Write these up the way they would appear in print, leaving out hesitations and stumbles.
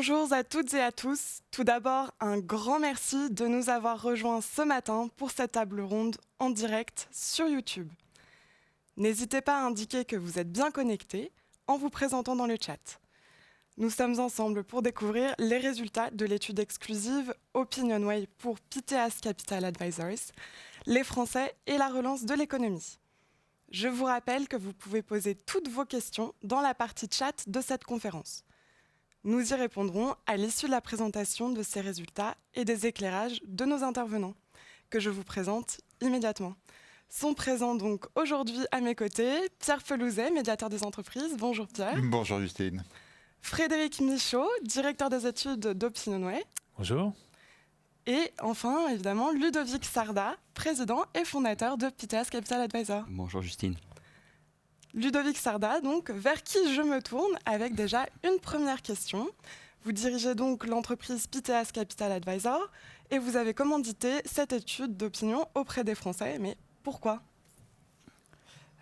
Bonjour à toutes et à tous. Tout d'abord, un grand merci de nous avoir rejoints ce matin pour cette table ronde en direct sur YouTube. N'hésitez pas à indiquer que vous êtes bien connectés en vous présentant dans le chat. Nous sommes ensemble pour découvrir les résultats de l'étude exclusive OpinionWay pour PTS Capital Advisors, les Français et la relance de l'économie. Je vous rappelle que vous pouvez poser toutes vos questions dans la partie chat de cette conférence. Nous y répondrons à l'issue de la présentation de ces résultats et des éclairages de nos intervenants, que je vous présente immédiatement. Sont présents donc aujourd'hui à mes côtés Pierre Felouzet, médiateur des entreprises. Bonjour Pierre. Bonjour Justine. Frédéric Michaud, directeur des études d'OpinionWay. Bonjour. Et enfin, évidemment, Ludovic Sarda, président et fondateur de PTS Capital Advisors. Bonjour Justine. Ludovic Sarda, donc, vers qui je me tourne avec déjà une première question. Vous dirigez donc l'entreprise PTS Capital Advisors et vous avez commandité cette étude d'opinion auprès des Français. Mais pourquoi ?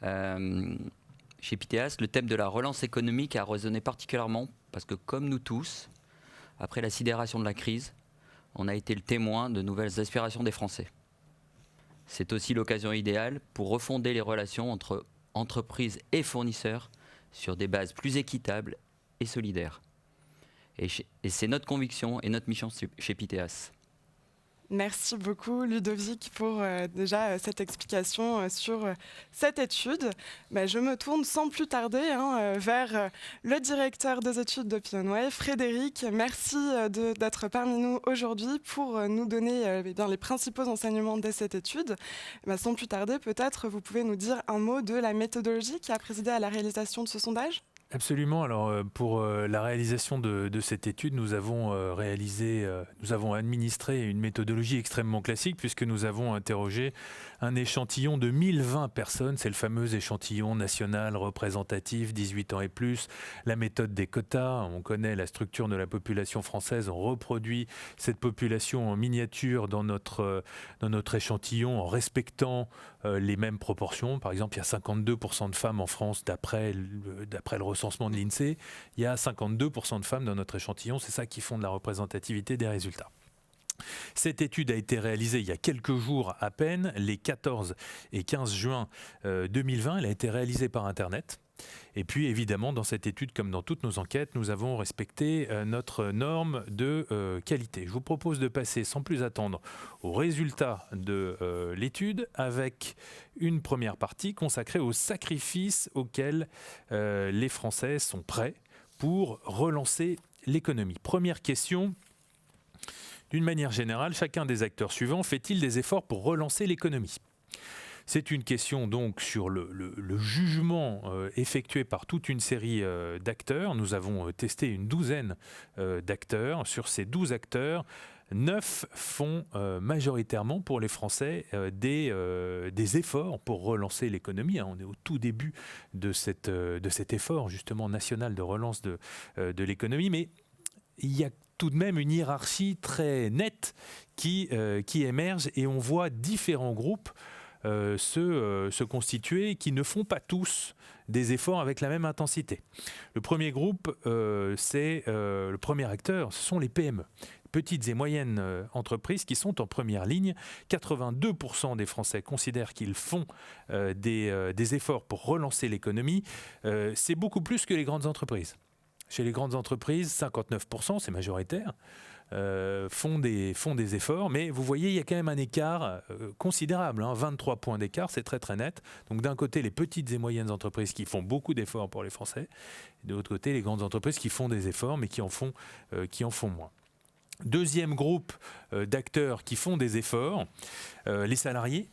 Chez PTS, le thème de la relance économique a résonné particulièrement parce que, comme nous tous, après la sidération de la crise, on a été le témoin de nouvelles aspirations des Français. C'est aussi l'occasion idéale pour refonder les relations entre entreprises et fournisseurs sur des bases plus équitables et solidaires. Et c'est notre conviction et notre mission chez PTS. Merci beaucoup Ludovic pour déjà cette explication sur cette étude. Je me tourne sans plus tarder vers le directeur des études d'OpinionWay, Frédéric. Merci d'être parmi nous aujourd'hui pour nous donner les principaux enseignements de cette étude. Sans plus tarder, peut-être vous pouvez nous dire un mot de la méthodologie qui a présidé à la réalisation de ce sondage ? Absolument. Alors, pour la réalisation de cette étude, nous avons administré une méthodologie extrêmement classique puisque nous avons interrogé un échantillon de 1020 personnes. C'est le fameux échantillon national représentatif, 18 ans et plus. La méthode des quotas, on connaît la structure de la population française, on reproduit cette population en miniature dans notre échantillon en respectant les mêmes proportions. Par exemple, il y a 52% de femmes en France d'après le recensement de l'INSEE. Il y a 52% de femmes dans notre échantillon. C'est ça qui fonde la représentativité des résultats. Cette étude a été réalisée il y a quelques jours à peine, les 14 et 15 juin 2020. Elle a été réalisée par Internet. Et puis évidemment, dans cette étude, comme dans toutes nos enquêtes, nous avons respecté notre norme de qualité. Je vous propose de passer sans plus attendre aux résultats de l'étude avec une première partie consacrée aux sacrifices auxquels les Français sont prêts pour relancer l'économie. Première question. D'une manière générale, chacun des acteurs suivants fait-il des efforts pour relancer l'économie ? C'est une question donc sur le jugement effectué par toute une série d'acteurs. Nous avons testé une douzaine d'acteurs. Sur ces 12 acteurs, 9 font majoritairement pour les Français des efforts pour relancer l'économie. On est au tout début de cet effort justement national de relance de l'économie. Mais il y a tout de même une hiérarchie très nette qui émerge et on voit différents groupes se constituer qui ne font pas tous des efforts avec la même intensité. Le premier groupe, le premier acteur, ce sont les PME. Petites et moyennes entreprises qui sont en première ligne. 82% des Français considèrent qu'ils font des efforts pour relancer l'économie. C'est beaucoup plus que les grandes entreprises. Chez les grandes entreprises, 59%, c'est majoritaire, font des efforts, mais vous voyez, il y a quand même un écart considérable, 23 points d'écart, c'est très très net. Donc d'un côté, les petites et moyennes entreprises qui font beaucoup d'efforts pour les Français, et de l'autre côté, les grandes entreprises qui font des efforts, mais qui en font moins. Deuxième groupe d'acteurs qui font des efforts, les salariés,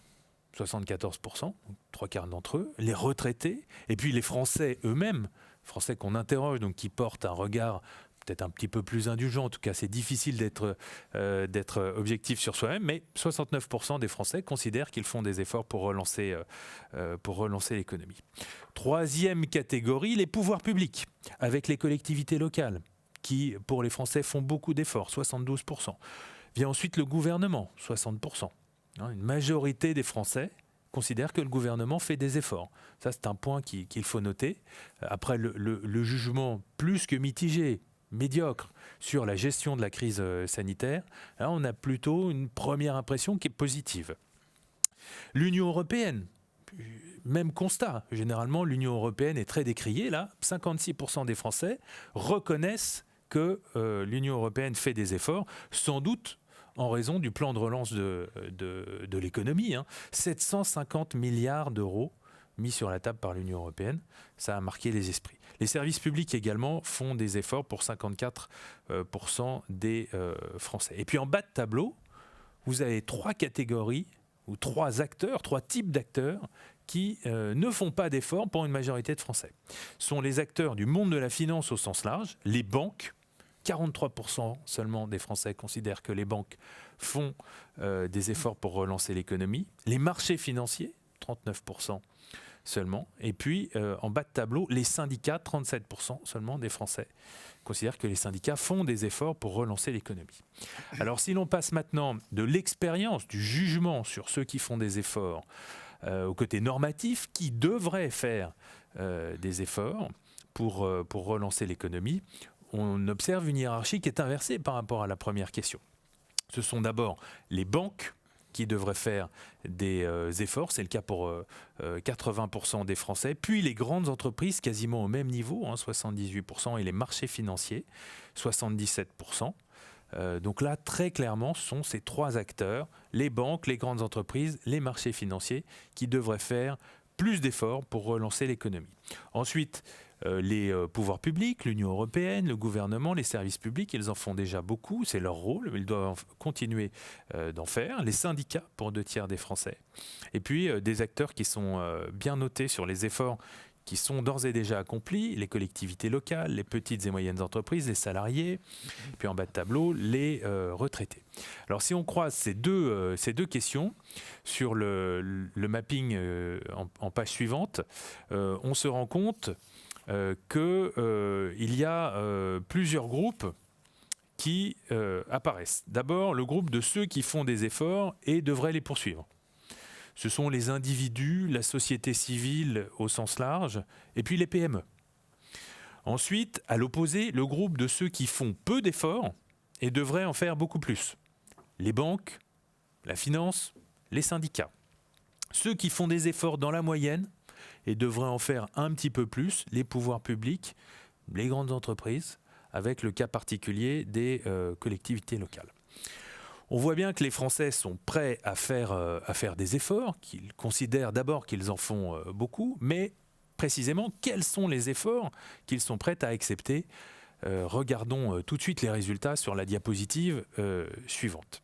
74%, donc 3/4 d'entre eux, les retraités, et puis les Français eux-mêmes, Français qu'on interroge, donc qui portent un regard peut-être un petit peu plus indulgent. En tout cas, c'est difficile d'être objectif sur soi-même, mais 69% des Français considèrent qu'ils font des efforts pour relancer l'économie. Troisième catégorie, les pouvoirs publics, avec les collectivités locales, qui, pour les Français, font beaucoup d'efforts, 72%. Vient ensuite le gouvernement, 60%. Une majorité des Français considère que le gouvernement fait des efforts. Ça, c'est un point qu'il faut noter. Après, le jugement plus que mitigé, médiocre sur la gestion de la crise sanitaire, là, on a plutôt une première impression qui est positive. L'Union européenne, même constat. Généralement, l'Union européenne est très décriée. Là, 56% des Français reconnaissent que l'Union européenne fait des efforts, sans doute en raison du plan de relance de l'économie. 750 milliards d'euros mis sur la table par l'Union européenne, ça a marqué les esprits. Les services publics également font des efforts pour 54% des Français. Et puis en bas de tableau, vous avez 3 catégories ou 3 acteurs, 3 types d'acteurs qui ne font pas d'efforts pour une majorité de Français. Ce sont les acteurs du monde de la finance au sens large, les banques. 43% seulement des Français considèrent que les banques font des efforts pour relancer l'économie. Les marchés financiers, 39% seulement. Et puis, en bas de tableau, les syndicats, 37% seulement des Français considèrent que les syndicats font des efforts pour relancer l'économie. Alors, si l'on passe maintenant de l'expérience, du jugement sur ceux qui font des efforts au côté normatif, qui devraient faire des efforts pour relancer l'économie, on observe une hiérarchie qui est inversée par rapport à la première question. Ce sont d'abord les banques qui devraient faire des efforts, c'est le cas pour 80% des Français, puis les grandes entreprises quasiment au même niveau, 78%, et les marchés financiers, 77%. Donc là, très clairement, ce sont ces 3 acteurs, les banques, les grandes entreprises, les marchés financiers, qui devraient faire plus d'efforts pour relancer l'économie. Ensuite, les pouvoirs publics, l'Union européenne, le gouvernement, les services publics, ils en font déjà beaucoup, c'est leur rôle, ils doivent continuer d'en faire. Les syndicats, pour 2 tiers des Français. Et puis des acteurs qui sont bien notés sur les efforts qui sont d'ores et déjà accomplis, les collectivités locales, les petites et moyennes entreprises, les salariés, puis en bas de tableau, les retraités. Alors si on croise ces deux questions sur le mapping en page suivante, on se rend compte qu'il y a plusieurs groupes qui apparaissent. D'abord, le groupe de ceux qui font des efforts et devraient les poursuivre. Ce sont les individus, la société civile au sens large, et puis les PME. Ensuite, à l'opposé, le groupe de ceux qui font peu d'efforts et devraient en faire beaucoup plus. Les banques, la finance, les syndicats. Ceux qui font des efforts dans la moyenne et devraient en faire un petit peu plus, les pouvoirs publics, les grandes entreprises, avec le cas particulier des collectivités locales. On voit bien que les Français sont prêts à faire des efforts, qu'ils considèrent d'abord qu'ils en font beaucoup, mais précisément, quels sont les efforts qu'ils sont prêts à accepter ? Regardons tout de suite les résultats sur la diapositive suivante.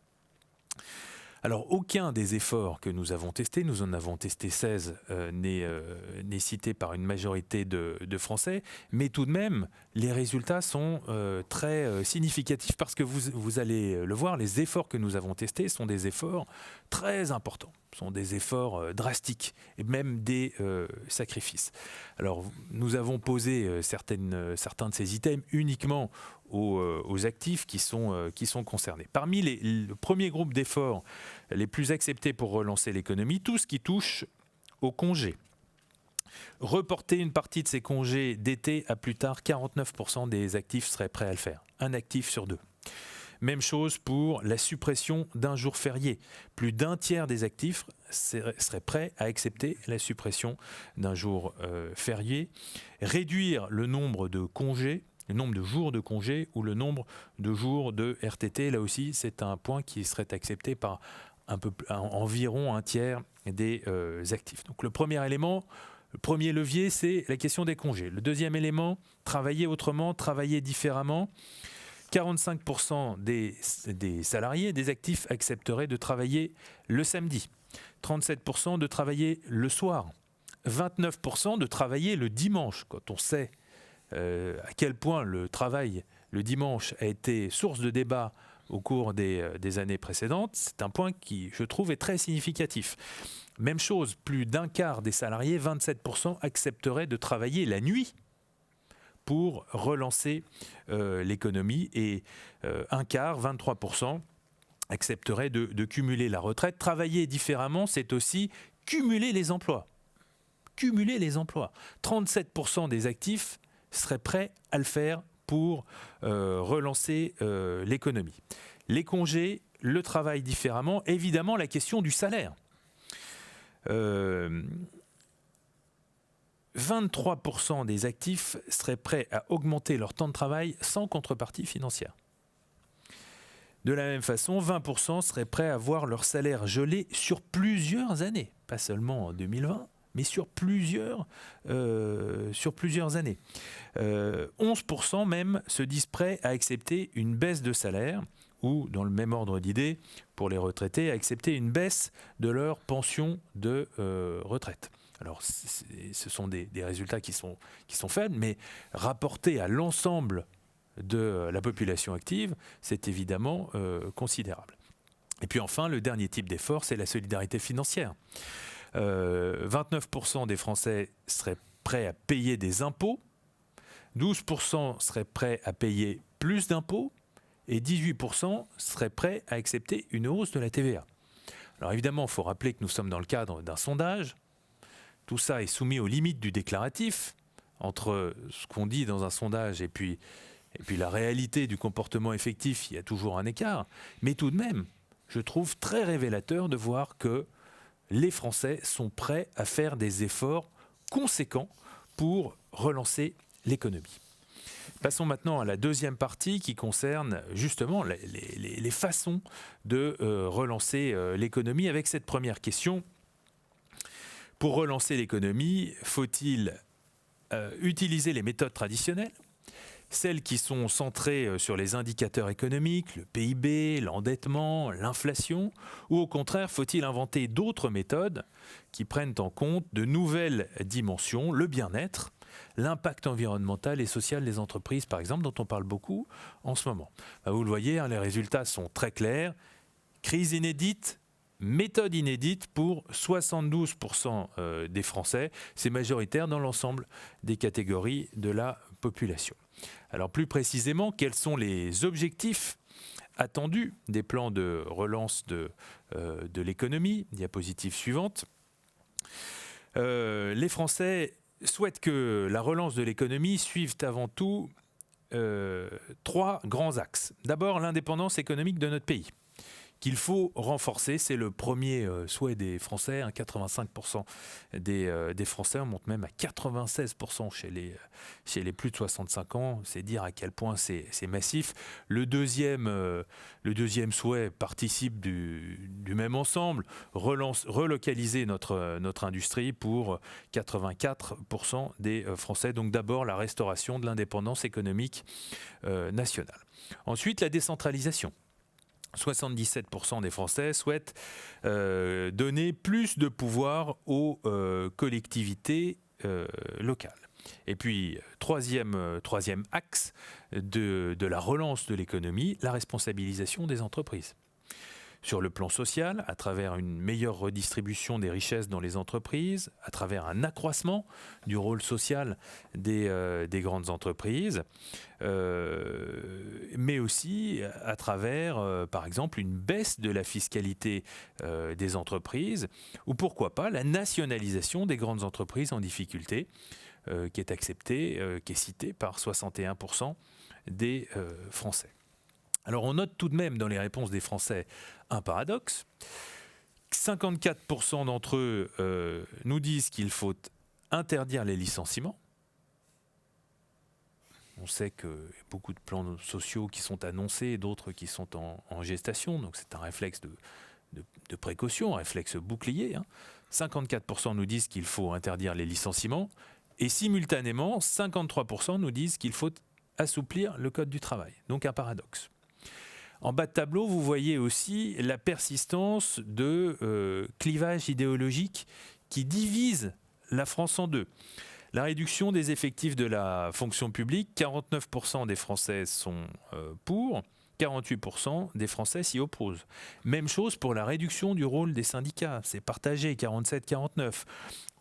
Alors, aucun des efforts que nous avons testés, nous en avons testé 16, n'est cité par une majorité de Français, mais tout de même, les résultats sont très significatifs parce que vous allez le voir, les efforts que nous avons testés sont des efforts très importants, sont des efforts drastiques et même des sacrifices. Alors, nous avons posé certains de ces items uniquement aux actifs qui sont concernés. Parmi le premier groupe d'efforts les plus acceptés pour relancer l'économie, tout ce qui touche aux congés. Reporter une partie de ces congés d'été à plus tard, 49% des actifs seraient prêts à le faire. Un actif sur 2. Même chose pour la suppression d'un jour férié. Plus d'un tiers des actifs seraient prêts à accepter la suppression d'un jour férié. Réduire le nombre de congés, le nombre de jours de congés ou le nombre de jours de RTT. Là aussi, c'est un point qui serait accepté par environ un tiers des actifs. Donc le premier élément, le premier levier, c'est la question des congés. Le deuxième élément, travailler autrement, travailler différemment. 45% des salariés, des actifs accepteraient de travailler le samedi. 37% de travailler le soir. 29% de travailler le dimanche, quand on sait à quel point le travail le dimanche a été source de débat au cours des années précédentes. C'est un point qui, je trouve, est très significatif. Même chose, plus d'un quart des salariés, 27%, accepteraient de travailler la nuit pour relancer l'économie et un quart, 23%, accepteraient de cumuler la retraite. Travailler différemment, c'est aussi cumuler les emplois. Cumuler les emplois. 37% des actifs seraient prêts à le faire pour relancer l'économie. Les congés, le travail différemment, évidemment la question du salaire. 23% des actifs seraient prêts à augmenter leur temps de travail sans contrepartie financière. De la même façon, 20% seraient prêts à voir leur salaire gelé sur plusieurs années, pas seulement en 2020, mais sur plusieurs années. 11% même se disent prêts à accepter une baisse de salaire ou, dans le même ordre d'idées, pour les retraités, à accepter une baisse de leur pension de retraite. Alors, ce sont des résultats qui sont faibles, mais rapportés à l'ensemble de la population active, c'est évidemment considérable. Et puis enfin, le dernier type d'effort, c'est la solidarité financière. 29% des Français seraient prêts à payer des impôts, 12% seraient prêts à payer plus d'impôts, et 18% seraient prêts à accepter une hausse de la TVA. Alors évidemment, il faut rappeler que nous sommes dans le cadre d'un sondage. Tout ça est soumis aux limites du déclaratif, entre ce qu'on dit dans un sondage et puis la réalité du comportement effectif, il y a toujours un écart. Mais tout de même, je trouve très révélateur de voir que les Français sont prêts à faire des efforts conséquents pour relancer l'économie. Passons maintenant à la deuxième partie qui concerne justement les façons de relancer l'économie avec cette première question. Pour relancer l'économie, faut-il utiliser les méthodes traditionnelles, celles qui sont centrées sur les indicateurs économiques, le PIB, l'endettement, l'inflation, ou au contraire, faut-il inventer d'autres méthodes qui prennent en compte de nouvelles dimensions, le bien-être, l'impact environnemental et social des entreprises, par exemple, dont on parle beaucoup en ce moment. Vous le voyez, les résultats sont très clairs. Crise inédite, méthode inédite pour 72% des Français. C'est majoritaire dans l'ensemble des catégories de la population. Alors plus précisément, quels sont les objectifs attendus des plans de relance de l'économie? Diapositive suivante. Les Français souhaitent que la relance de l'économie suive avant tout 3 grands axes. D'abord, l'indépendance économique de notre pays, qu'il faut renforcer. C'est le premier souhait des Français. 85% des Français, on monte même à 96% chez les plus de 65 ans. C'est dire à quel point c'est massif. Le deuxième souhait participe du même ensemble. Relocaliser notre industrie pour 84% des Français. Donc d'abord la restauration de l'indépendance économique nationale. Ensuite, la décentralisation. 77% des Français souhaitent donner plus de pouvoir aux collectivités locales. Et puis, troisième axe de la relance de l'économie, la responsabilisation des entreprises. Sur le plan social, à travers une meilleure redistribution des richesses dans les entreprises, à travers un accroissement du rôle social des grandes entreprises, mais aussi à travers, par exemple, une baisse de la fiscalité des entreprises, ou pourquoi pas la nationalisation des grandes entreprises en difficulté, qui est acceptée, qui est citée par 61% des Français. Alors on note tout de même dans les réponses des Français un paradoxe. 54% d'entre eux nous disent qu'il faut interdire les licenciements. On sait qu'il y a beaucoup de plans sociaux qui sont annoncés et d'autres qui sont en gestation, donc c'est un réflexe de précaution, un réflexe bouclier. 54% nous disent qu'il faut interdire les licenciements et simultanément 53% nous disent qu'il faut assouplir le code du travail. Donc un paradoxe. En bas de tableau, vous voyez aussi la persistance de clivages idéologiques qui divisent la France en deux. La réduction des effectifs de la fonction publique, 49% des Français sont pour, 48% des Français s'y opposent. Même chose pour la réduction du rôle des syndicats, c'est partagé, 47-49.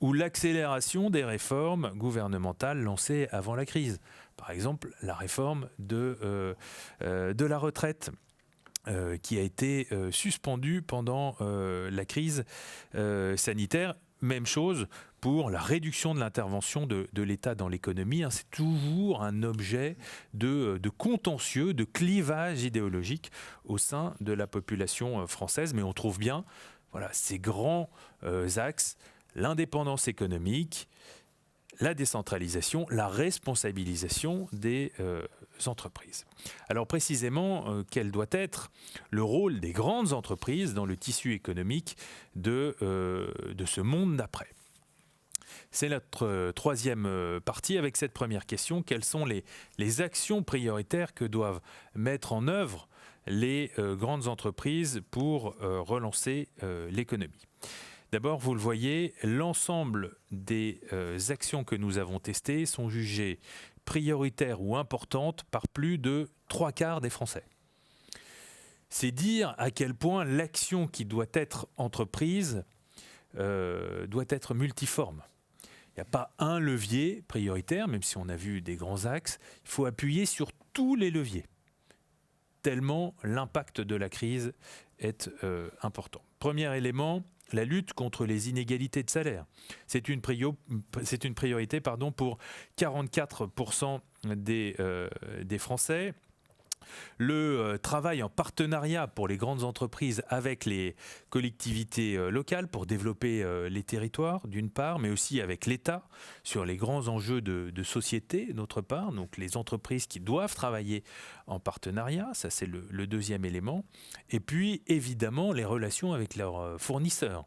Ou l'accélération des réformes gouvernementales lancées avant la crise. Par exemple, la réforme de la retraite. Qui a été suspendu pendant la crise sanitaire, même chose pour la réduction de l'intervention de l'État dans l'économie. C'est toujours un objet de contentieux, de clivage idéologique au sein de la population française. Mais on trouve bien ces grands axes, l'indépendance économique, la décentralisation, la responsabilisation des entreprises. Alors précisément, quel doit être le rôle des grandes entreprises dans le tissu économique de ce monde d'après ? C'est notre troisième partie avec cette première question. Quelles sont les actions prioritaires que doivent mettre en œuvre les grandes entreprises pour relancer l'économie ? D'abord, vous le voyez, l'ensemble des actions que nous avons testées sont jugées prioritaires ou importantes par plus de 3/4 des Français. C'est dire à quel point l'action qui doit être entreprise doit être multiforme. Il n'y a pas un levier prioritaire, même si on a vu des grands axes, il faut appuyer sur tous les leviers, tellement l'impact de la crise est important. Premier élément, la lutte contre les inégalités de salaire. C'est une priorité pour 44% des Français. Le travail en partenariat pour les grandes entreprises avec les collectivités locales pour développer les territoires d'une part, mais aussi avec l'État sur les grands enjeux de société d'autre part. Donc les entreprises qui doivent travailler en partenariat, ça c'est le deuxième élément. Et puis évidemment les relations avec leurs fournisseurs.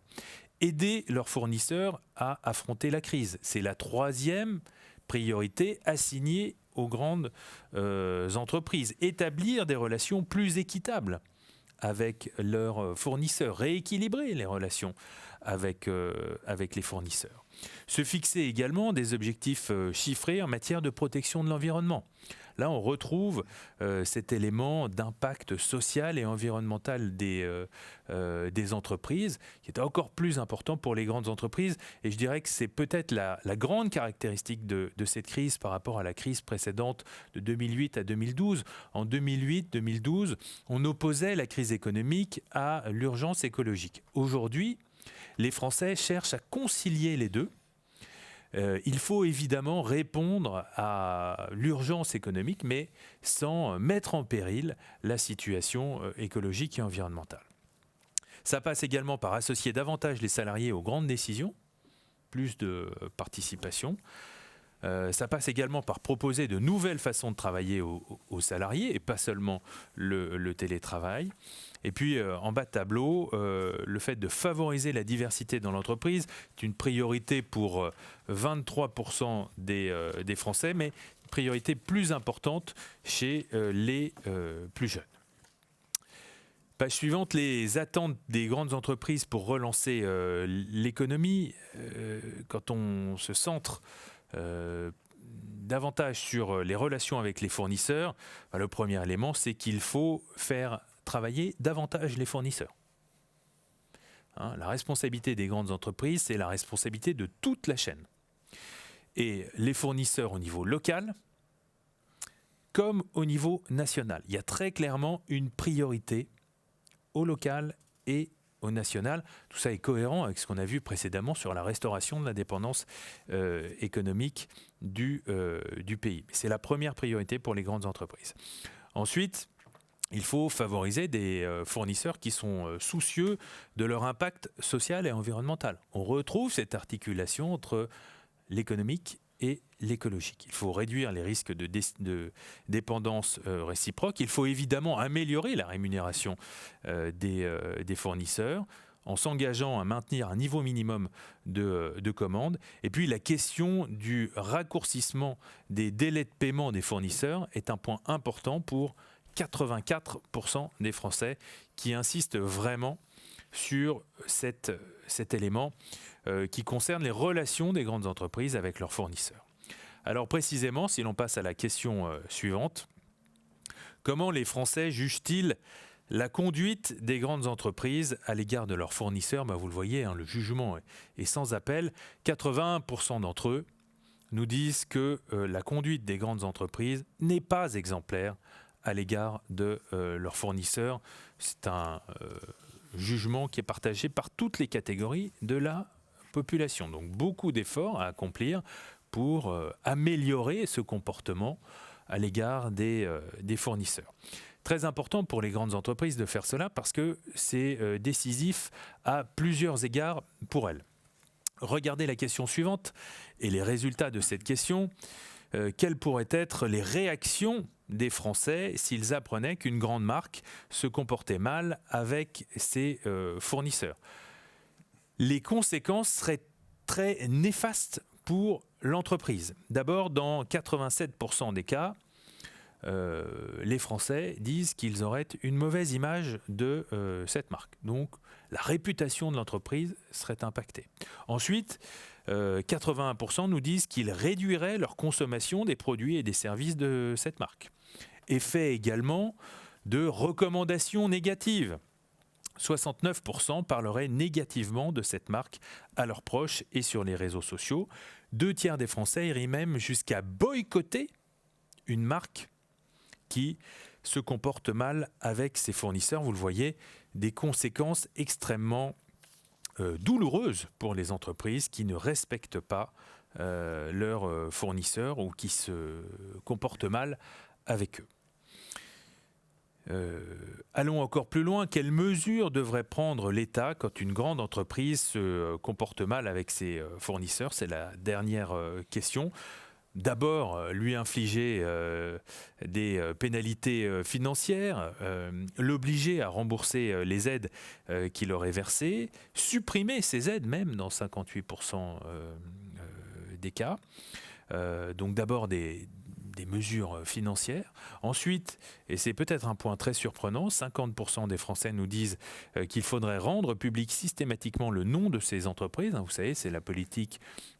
Aider leurs fournisseurs à affronter la crise. C'est la troisième priorité assignée aux grandes entreprises. Établir des relations plus équitables avec leurs fournisseurs, rééquilibrer les relations avec les fournisseurs. Se fixer également des objectifs chiffrés en matière de protection de l'environnement. Là, on retrouve cet élément d'impact social et environnemental des entreprises, qui est encore plus important pour les grandes entreprises. Et je dirais que c'est peut-être la grande caractéristique de cette crise par rapport à la crise précédente de 2008 à 2012. En 2008-2012, on opposait la crise économique à l'urgence écologique. Aujourd'hui, les Français cherchent à concilier les deux. Il faut évidemment répondre à l'urgence économique, mais sans mettre en péril la situation écologique et environnementale. Ça passe également par associer davantage les salariés aux grandes décisions, plus de participation. Ça passe également par proposer de nouvelles façons de travailler aux salariés et pas seulement le télétravail. Et puis en bas de tableau, le fait de favoriser la diversité dans l'entreprise est une priorité pour 23% des Français, mais une priorité plus importante chez les plus jeunes. Page suivante, les attentes des grandes entreprises pour relancer l'économie. Quand on se centre davantage sur les relations avec les fournisseurs, le premier élément, c'est qu'il faut faire travailler davantage les fournisseurs. La responsabilité des grandes entreprises, c'est la responsabilité de toute la chaîne. Et les fournisseurs au niveau local, comme au niveau national. Il y a très clairement une priorité au local et au national. Tout ça est cohérent avec ce qu'on a vu précédemment sur la restauration de l'indépendance économique du pays. C'est la première priorité pour les grandes entreprises. Ensuite, il faut favoriser des fournisseurs qui sont soucieux de leur impact social et environnemental. On retrouve cette articulation entre l'économique et l'écologique. Il faut réduire les risques de dépendance réciproque. Il faut évidemment améliorer la rémunération des fournisseurs en s'engageant à maintenir un niveau minimum de commandes. Et puis la question du raccourcissement des délais de paiement des fournisseurs est un point important pour 84% des Français qui insistent vraiment sur cet élément qui concerne les relations des grandes entreprises avec leurs fournisseurs. Alors précisément, si l'on passe à la question suivante, comment les Français jugent-ils la conduite des grandes entreprises à l'égard de leurs fournisseurs? Vous le voyez, le jugement est sans appel. 81% d'entre eux nous disent que la conduite des grandes entreprises n'est pas exemplaire à l'égard de leurs fournisseurs. C'est un jugement qui est partagé par toutes les catégories de la population. Donc beaucoup d'efforts à accomplir pour améliorer ce comportement à l'égard des fournisseurs. Très important pour les grandes entreprises de faire cela parce que c'est décisif à plusieurs égards pour elles. Regardez la question suivante et les résultats de cette question. Quelles pourraient être les réactions des Français s'ils apprenaient qu'une grande marque se comportait mal avec ses fournisseurs? Les conséquences seraient très néfastes pour l'entreprise. D'abord, dans 87% des cas, les Français disent qu'ils auraient une mauvaise image de cette marque. Donc, la réputation de l'entreprise serait impactée. Ensuite, 81% nous disent qu'ils réduiraient leur consommation des produits et des services de cette marque. Effet également de recommandations négatives. 69% parleraient négativement de cette marque à leurs proches et sur les réseaux sociaux. 2/3 des Français iraient même jusqu'à boycotter une marque qui se comporte mal avec ses fournisseurs. Vous le voyez, des conséquences extrêmement douloureuses pour les entreprises qui ne respectent pas leurs fournisseurs ou qui se comportent mal avec eux. Allons encore plus loin. Quelles mesures devrait prendre l'État quand une grande entreprise se comporte mal avec ses fournisseurs? C'est la dernière question. D'abord, lui infliger des pénalités financières, l'obliger à rembourser les aides qu'il aurait versées, supprimer ces aides même dans 58% des cas. Donc d'abord des mesures financières. Ensuite, et c'est peut-être un point très surprenant, 50% des Français nous disent qu'il faudrait rendre public systématiquement le nom de ces entreprises. Vous savez, c'est la politique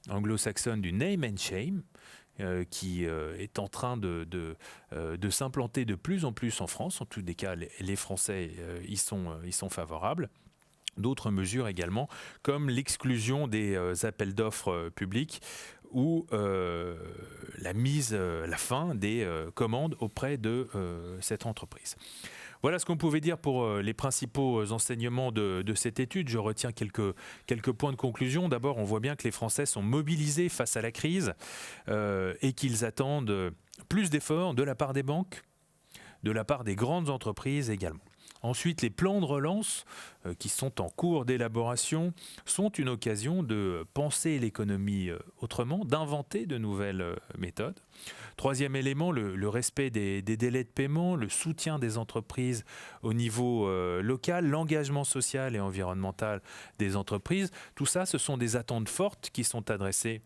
anglo-saxonne du name and shame qui est en train de s'implanter de plus en plus en France. En tous les cas, les Français y sont favorables. D'autres mesures également, comme l'exclusion des appels d'offres publics ou la fin des commandes auprès de cette entreprise. Voilà ce qu'on pouvait dire pour les principaux enseignements de cette étude. Je retiens quelques points de conclusion. D'abord, on voit bien que les Français sont mobilisés face à la crise et qu'ils attendent plus d'efforts de la part des banques, de la part des grandes entreprises également. Ensuite, les plans de relance qui sont en cours d'élaboration sont une occasion de penser l'économie autrement, d'inventer de nouvelles méthodes. Troisième élément, le respect des délais de paiement, le soutien des entreprises au niveau local, l'engagement social et environnemental des entreprises. Tout ça, ce sont des attentes fortes qui sont adressées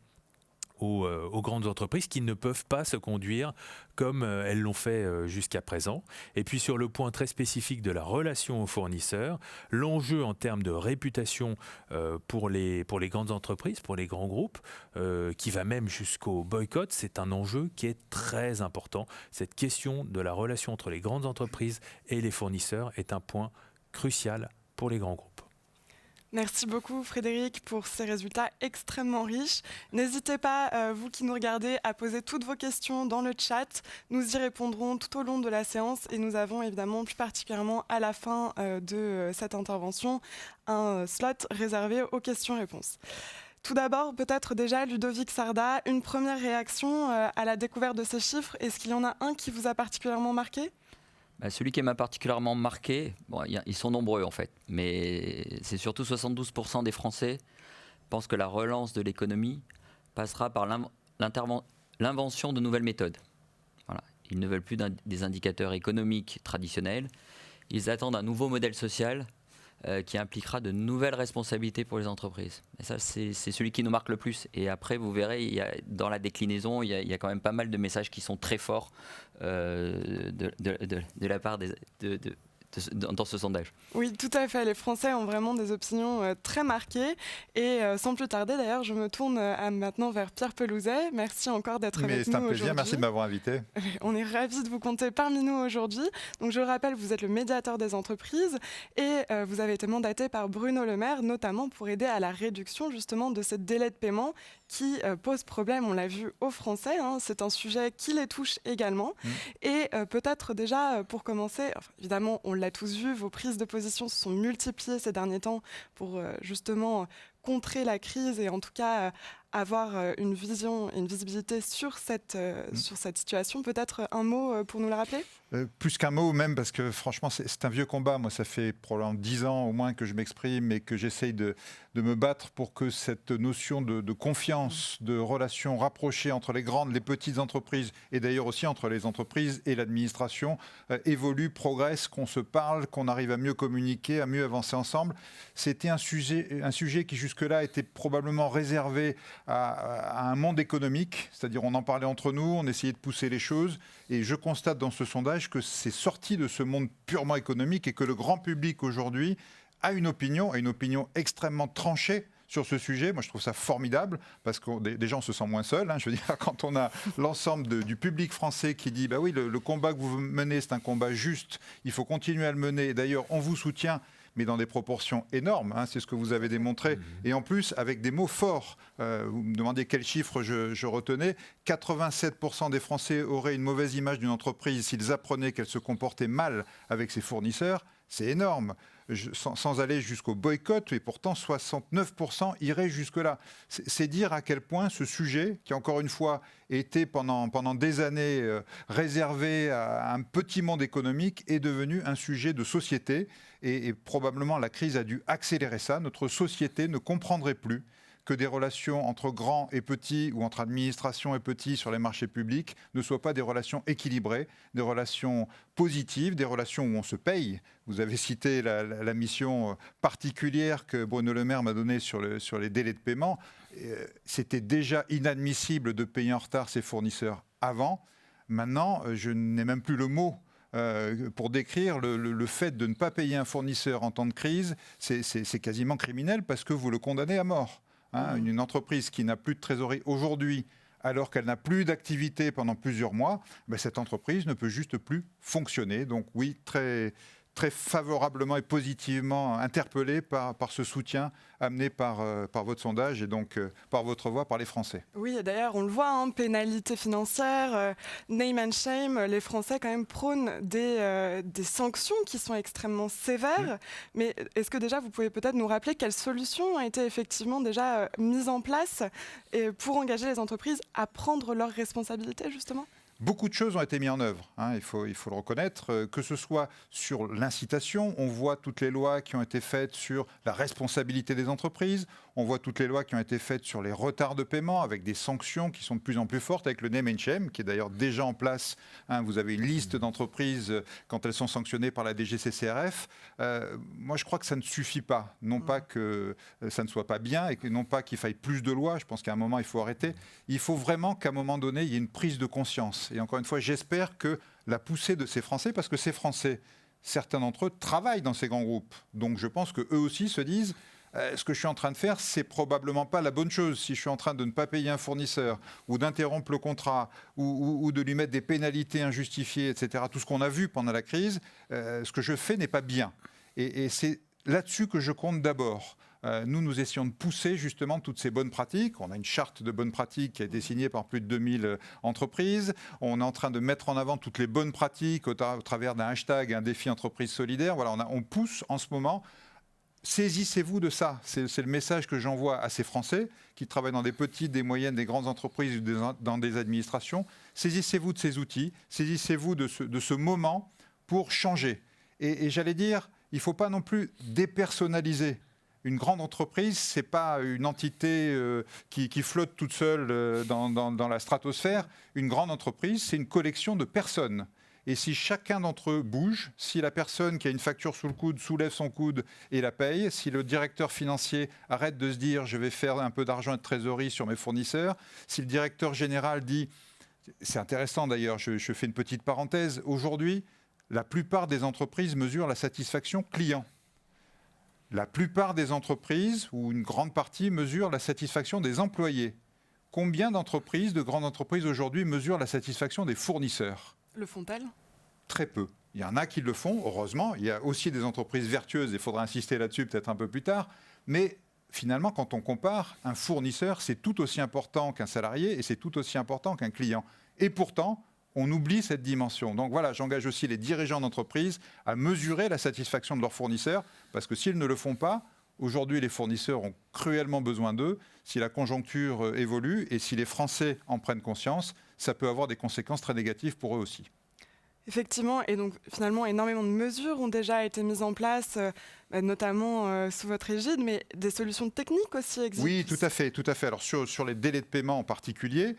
aux grandes entreprises qui ne peuvent pas se conduire comme elles l'ont fait jusqu'à présent. Et puis sur le point très spécifique de la relation aux fournisseurs, l'enjeu en termes de réputation pour les grandes entreprises, pour les grands groupes, qui va même jusqu'au boycott, c'est un enjeu qui est très important. Cette question de la relation entre les grandes entreprises et les fournisseurs est un point crucial pour les grands groupes. Merci beaucoup Frédéric pour ces résultats extrêmement riches. N'hésitez pas, vous qui nous regardez, à poser toutes vos questions dans le chat. Nous y répondrons tout au long de la séance et nous avons évidemment plus particulièrement à la fin de cette intervention un slot réservé aux questions-réponses. Tout d'abord, peut-être déjà, Ludovic Sarda, une première réaction à la découverte de ces chiffres. Est-ce qu'il y en a un qui vous a particulièrement marqué ? Celui qui m'a particulièrement marqué, ils sont nombreux en fait, mais c'est surtout 72% des Français pensent que la relance de l'économie passera par l'invention de nouvelles méthodes. Voilà. Ils ne veulent plus des indicateurs économiques traditionnels, ils attendent un nouveau modèle social qui impliquera de nouvelles responsabilités pour les entreprises. Et ça, c'est celui qui nous marque le plus. Et après, vous verrez, dans la déclinaison, il y a quand même pas mal de messages qui sont très forts de la part dans ce sondage. Oui, tout à fait. Les Français ont vraiment des opinions très marquées. Et sans plus tarder, d'ailleurs, je me tourne maintenant vers Pierre Pelouzet. Merci encore d'être avec nous aujourd'hui. C'est un plaisir, merci de m'avoir invité. On est ravis de vous compter parmi nous aujourd'hui. Donc, je le rappelle, vous êtes le médiateur des entreprises et vous avez été mandaté par Bruno Le Maire, notamment pour aider à la réduction justement de ces délais de paiement qui pose problème, on l'a vu, aux Français. C'est un sujet qui les touche également. Et peut-être déjà, pour commencer, évidemment, on l'a tous vu, vos prises de position se sont multipliées ces derniers temps pour justement contrer la crise et en tout cas avoir une vision, une visibilité sur cette situation. Peut-être un mot pour nous la rappeler ? Plus qu'un mot même, parce que franchement, c'est un vieux combat. Moi, ça fait probablement 10 ans au moins que je m'exprime et que j'essaye de me battre pour que cette notion de confiance, de relation rapprochée entre les grandes, les petites entreprises, et d'ailleurs aussi entre les entreprises et l'administration, évolue, progresse, qu'on se parle, qu'on arrive à mieux communiquer, à mieux avancer ensemble. C'était un sujet qui jusque-là était probablement réservé à un monde économique, c'est-à-dire on en parlait entre nous, on essayait de pousser les choses, et je constate dans ce sondage que c'est sorti de ce monde purement économique et que le grand public aujourd'hui a une opinion extrêmement tranchée sur ce sujet. Moi, je trouve ça formidable parce que déjà, on se sent moins seul. Je veux dire, quand on a l'ensemble du public français qui dit bah oui, le combat que vous menez, c'est un combat juste, il faut continuer à le mener. Et d'ailleurs, on vous soutient, mais dans des proportions énormes, c'est ce que vous avez démontré, et en plus avec des mots forts. Vous me demandez quel chiffre je retenais. 87% des Français auraient une mauvaise image d'une entreprise s'ils apprenaient qu'elle se comportait mal avec ses fournisseurs. C'est énorme, sans aller jusqu'au boycott, et pourtant 69% iraient jusque-là. C'est dire à quel point ce sujet, qui encore une fois était pendant des années réservé à un petit monde économique, est devenu un sujet de société. Et probablement la crise a dû accélérer ça. Notre société ne comprendrait plus que des relations entre grands et petits ou entre administration et petits sur les marchés publics ne soient pas des relations équilibrées, des relations positives, des relations où on se paye. Vous avez cité la mission particulière que Bruno Le Maire m'a donnée sur les délais de paiement. C'était déjà inadmissible de payer en retard ses fournisseurs avant. Maintenant, je n'ai même plus le mot pour décrire le fait de ne pas payer un fournisseur en temps de crise. C'est quasiment criminel parce que vous le condamnez à mort. Une entreprise qui n'a plus de trésorerie aujourd'hui, alors qu'elle n'a plus d'activité pendant plusieurs mois, cette entreprise ne peut juste plus fonctionner. Donc oui, très, très favorablement et positivement interpellé par ce soutien amené par votre sondage et donc par votre voix, par les Français. Oui, et d'ailleurs, on le voit, pénalité financière, name and shame, les Français quand même prônent des sanctions qui sont extrêmement sévères. Mais est-ce que déjà, vous pouvez peut-être nous rappeler quelles solutions ont été effectivement déjà mises en place pour engager les entreprises à prendre leurs responsabilités, justement ? Beaucoup de choses ont été mises en œuvre, il faut le reconnaître, que ce soit sur l'incitation, on voit toutes les lois qui ont été faites sur la responsabilité des entreprises, on voit toutes les lois qui ont été faites sur les retards de paiement avec des sanctions qui sont de plus en plus fortes, avec le name and shame qui est d'ailleurs déjà en place. Vous avez une liste d'entreprises quand elles sont sanctionnées par la DGCCRF. Moi, je crois que ça ne suffit pas. Non pas que ça ne soit pas bien et non pas qu'il faille plus de lois. Je pense qu'à un moment, il faut arrêter. Il faut vraiment qu'à un moment donné, il y ait une prise de conscience. Et encore une fois, j'espère que la poussée de ces Français, parce que ces Français, certains d'entre eux travaillent dans ces grands groupes. Donc je pense qu'eux aussi se disent ce que je suis en train de faire, c'est probablement pas la bonne chose. Si je suis en train de ne pas payer un fournisseur ou d'interrompre le contrat ou de lui mettre des pénalités injustifiées, etc., tout ce qu'on a vu pendant la crise, ce que je fais n'est pas bien. Et c'est là-dessus que je compte d'abord. Nous essayons de pousser justement toutes ces bonnes pratiques. On a une charte de bonnes pratiques qui a été signée par plus de 2000 entreprises. On est en train de mettre en avant toutes les bonnes pratiques au travers d'un hashtag, un défi entreprise solidaire. Voilà, on pousse en ce moment. Saisissez-vous de ça. C'est le message que j'envoie à ces Français qui travaillent dans des petites, des moyennes, des grandes entreprises ou dans des administrations. Saisissez-vous de ces outils. Saisissez-vous de ce moment pour changer. Et j'allais dire, il ne faut pas non plus dépersonnaliser. Une grande entreprise, ce n'est pas une entité qui flotte toute seule dans la stratosphère. Une grande entreprise, c'est une collection de personnes. Et si chacun d'entre eux bouge, si la personne qui a une facture sous le coude soulève son coude et la paye, si le directeur financier arrête de se dire « je vais faire un peu d'argent et de trésorerie sur mes fournisseurs », si le directeur général dit – c'est intéressant d'ailleurs, je fais une petite parenthèse – aujourd'hui, la plupart des entreprises mesurent la satisfaction client. La plupart des entreprises, ou une grande partie, mesurent la satisfaction des employés. Combien d'entreprises, de grandes entreprises aujourd'hui, mesurent la satisfaction des fournisseurs ? Le font-elles ? Très peu. Il y en a qui le font, heureusement. Il y a aussi des entreprises vertueuses, il faudra insister là-dessus peut-être un peu plus tard. Mais finalement, quand on compare, un fournisseur, c'est tout aussi important qu'un salarié et c'est tout aussi important qu'un client. Et pourtant, on oublie cette dimension. Donc voilà, j'engage aussi les dirigeants d'entreprise à mesurer la satisfaction de leurs fournisseurs, parce que s'ils ne le font pas, Aujourd'hui, les fournisseurs ont cruellement besoin d'eux. Si la conjoncture évolue et si les Français en prennent conscience, ça peut avoir des conséquences très négatives pour eux aussi. Effectivement, et donc finalement énormément de mesures ont déjà été mises en place, notamment sous votre égide, mais des solutions techniques aussi existent. Oui, tout à fait, tout à fait. Alors sur les délais de paiement en particulier,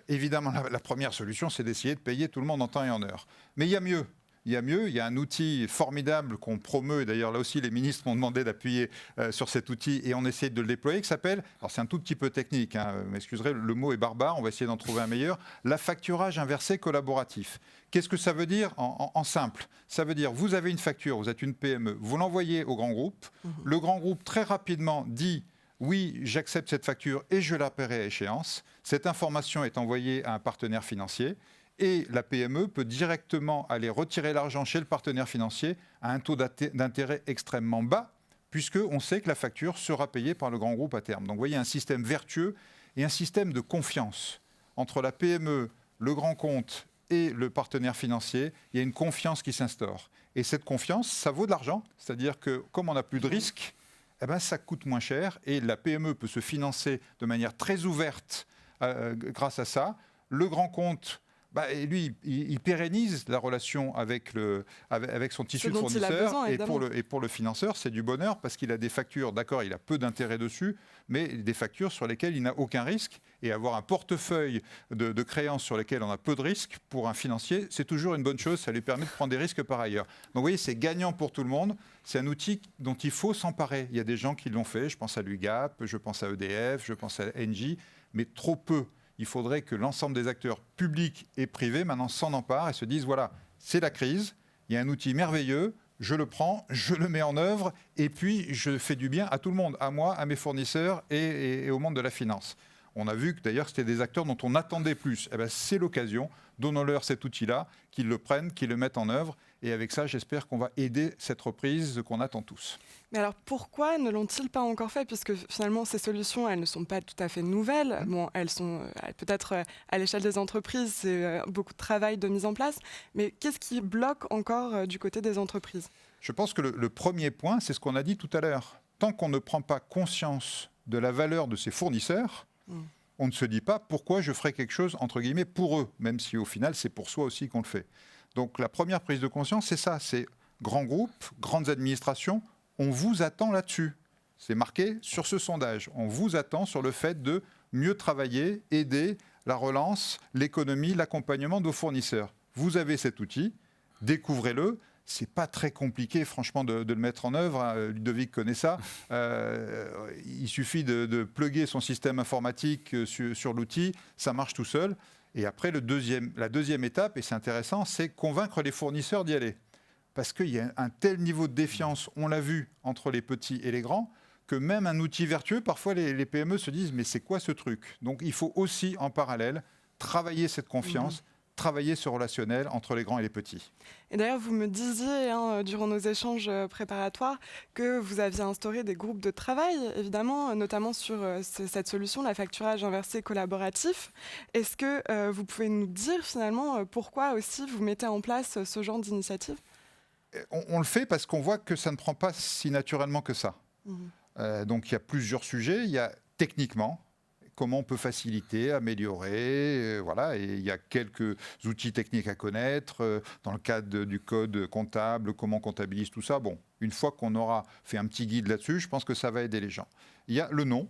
évidemment la première solution c'est d'essayer de payer tout le monde en temps et en heure. Mais il y a mieux. Il y a mieux, il y a un outil formidable qu'on promeut, et d'ailleurs là aussi les ministres m'ont demandé d'appuyer sur cet outil et on essaie de le déployer, qui s'appelle, alors c'est un tout petit peu technique, m'excuserez, le mot est barbare, on va essayer d'en trouver un meilleur, l'affacturage inversé collaboratif. Qu'est-ce que ça veut dire en simple? Ça veut dire, vous avez une facture, vous êtes une PME, vous l'envoyez au grand groupe, le grand groupe très rapidement dit, oui, j'accepte cette facture et je la paierai à échéance. Cette information est envoyée à un partenaire financier. Et la PME peut directement aller retirer l'argent chez le partenaire financier à un taux d'intérêt extrêmement bas, puisqu'on sait que la facture sera payée par le grand groupe à terme. Donc vous voyez un système vertueux et un système de confiance entre la PME, le grand compte et le partenaire financier. Il y a une confiance qui s'instaure. Et cette confiance, ça vaut de l'argent. C'est-à-dire que comme on n'a plus de risques, eh ben, ça coûte moins cher et la PME peut se financer de manière très ouverte grâce à ça. Le grand compte... et lui, il pérennise la relation avec son tissu de fournisseurs. Et pour le financeur, c'est du bonheur parce qu'il a des factures, d'accord, il a peu d'intérêt dessus, mais des factures sur lesquelles il n'a aucun risque. Et avoir un portefeuille de créances sur lesquelles on a peu de risques, pour un financier, c'est toujours une bonne chose. Ça lui permet de prendre des risques par ailleurs. Donc vous voyez, c'est gagnant pour tout le monde. C'est un outil dont il faut s'emparer. Il y a des gens qui l'ont fait. Je pense à l'UGAP, je pense à EDF, je pense à Engie, mais trop peu. Il faudrait que l'ensemble des acteurs publics et privés maintenant s'en emparent et se disent, voilà, c'est la crise, il y a un outil merveilleux, je le prends, je le mets en œuvre et puis je fais du bien à tout le monde, à moi, à mes fournisseurs et au monde de la finance. On a vu que d'ailleurs c'était des acteurs dont on attendait plus. Eh bien, c'est l'occasion, donnons-leur cet outil-là, qu'ils le prennent, qu'ils le mettent en œuvre. Et avec ça, j'espère qu'on va aider cette reprise qu'on attend tous. Mais alors pourquoi ne l'ont-ils pas encore fait? Puisque finalement ces solutions, elles ne sont pas tout à fait nouvelles. Bon, elles sont peut-être à l'échelle des entreprises, c'est beaucoup de travail de mise en place. Mais qu'est-ce qui bloque encore du côté des entreprises? Je pense que le premier point, c'est ce qu'on a dit tout à l'heure. Tant qu'on ne prend pas conscience de la valeur de ses fournisseurs, on ne se dit pas pourquoi je ferai quelque chose, entre guillemets, pour eux, même si au final, c'est pour soi aussi qu'on le fait. Donc la première prise de conscience, c'est ça, c'est grands groupes, grandes administrations, on vous attend là-dessus. C'est marqué sur ce sondage. On vous attend sur le fait de mieux travailler, aider la relance, l'économie, l'accompagnement de vos fournisseurs. Vous avez cet outil, découvrez-le. C'est pas très compliqué, franchement, de le mettre en œuvre. Ludovic connaît ça. Il suffit de plugger son système informatique sur l'outil, ça marche tout seul. Et après, la deuxième étape, et c'est intéressant, c'est convaincre les fournisseurs d'y aller. Parce qu'il y a un tel niveau de défiance, on l'a vu, entre les petits et les grands, que même un outil vertueux, parfois les PME se disent « mais c'est quoi ce truc ?» Donc il faut aussi, en parallèle, travailler cette confiance, travailler ce relationnel entre les grands et les petits. Et d'ailleurs, vous me disiez, durant nos échanges préparatoires, que vous aviez instauré des groupes de travail, évidemment, notamment sur cette solution, l'affacturage inversé collaboratif. Est-ce que vous pouvez nous dire finalement pourquoi aussi vous mettez en place ce genre d'initiative ? On le fait parce qu'on voit que ça ne prend pas si naturellement que ça. Donc il y a plusieurs sujets. Il y a techniquement, comment on peut faciliter, améliorer, voilà. Et il y a quelques outils techniques à connaître. Dans le cadre du code comptable, comment on comptabilise tout ça. Bon, une fois qu'on aura fait un petit guide là-dessus, je pense que ça va aider les gens. Il y a le nom.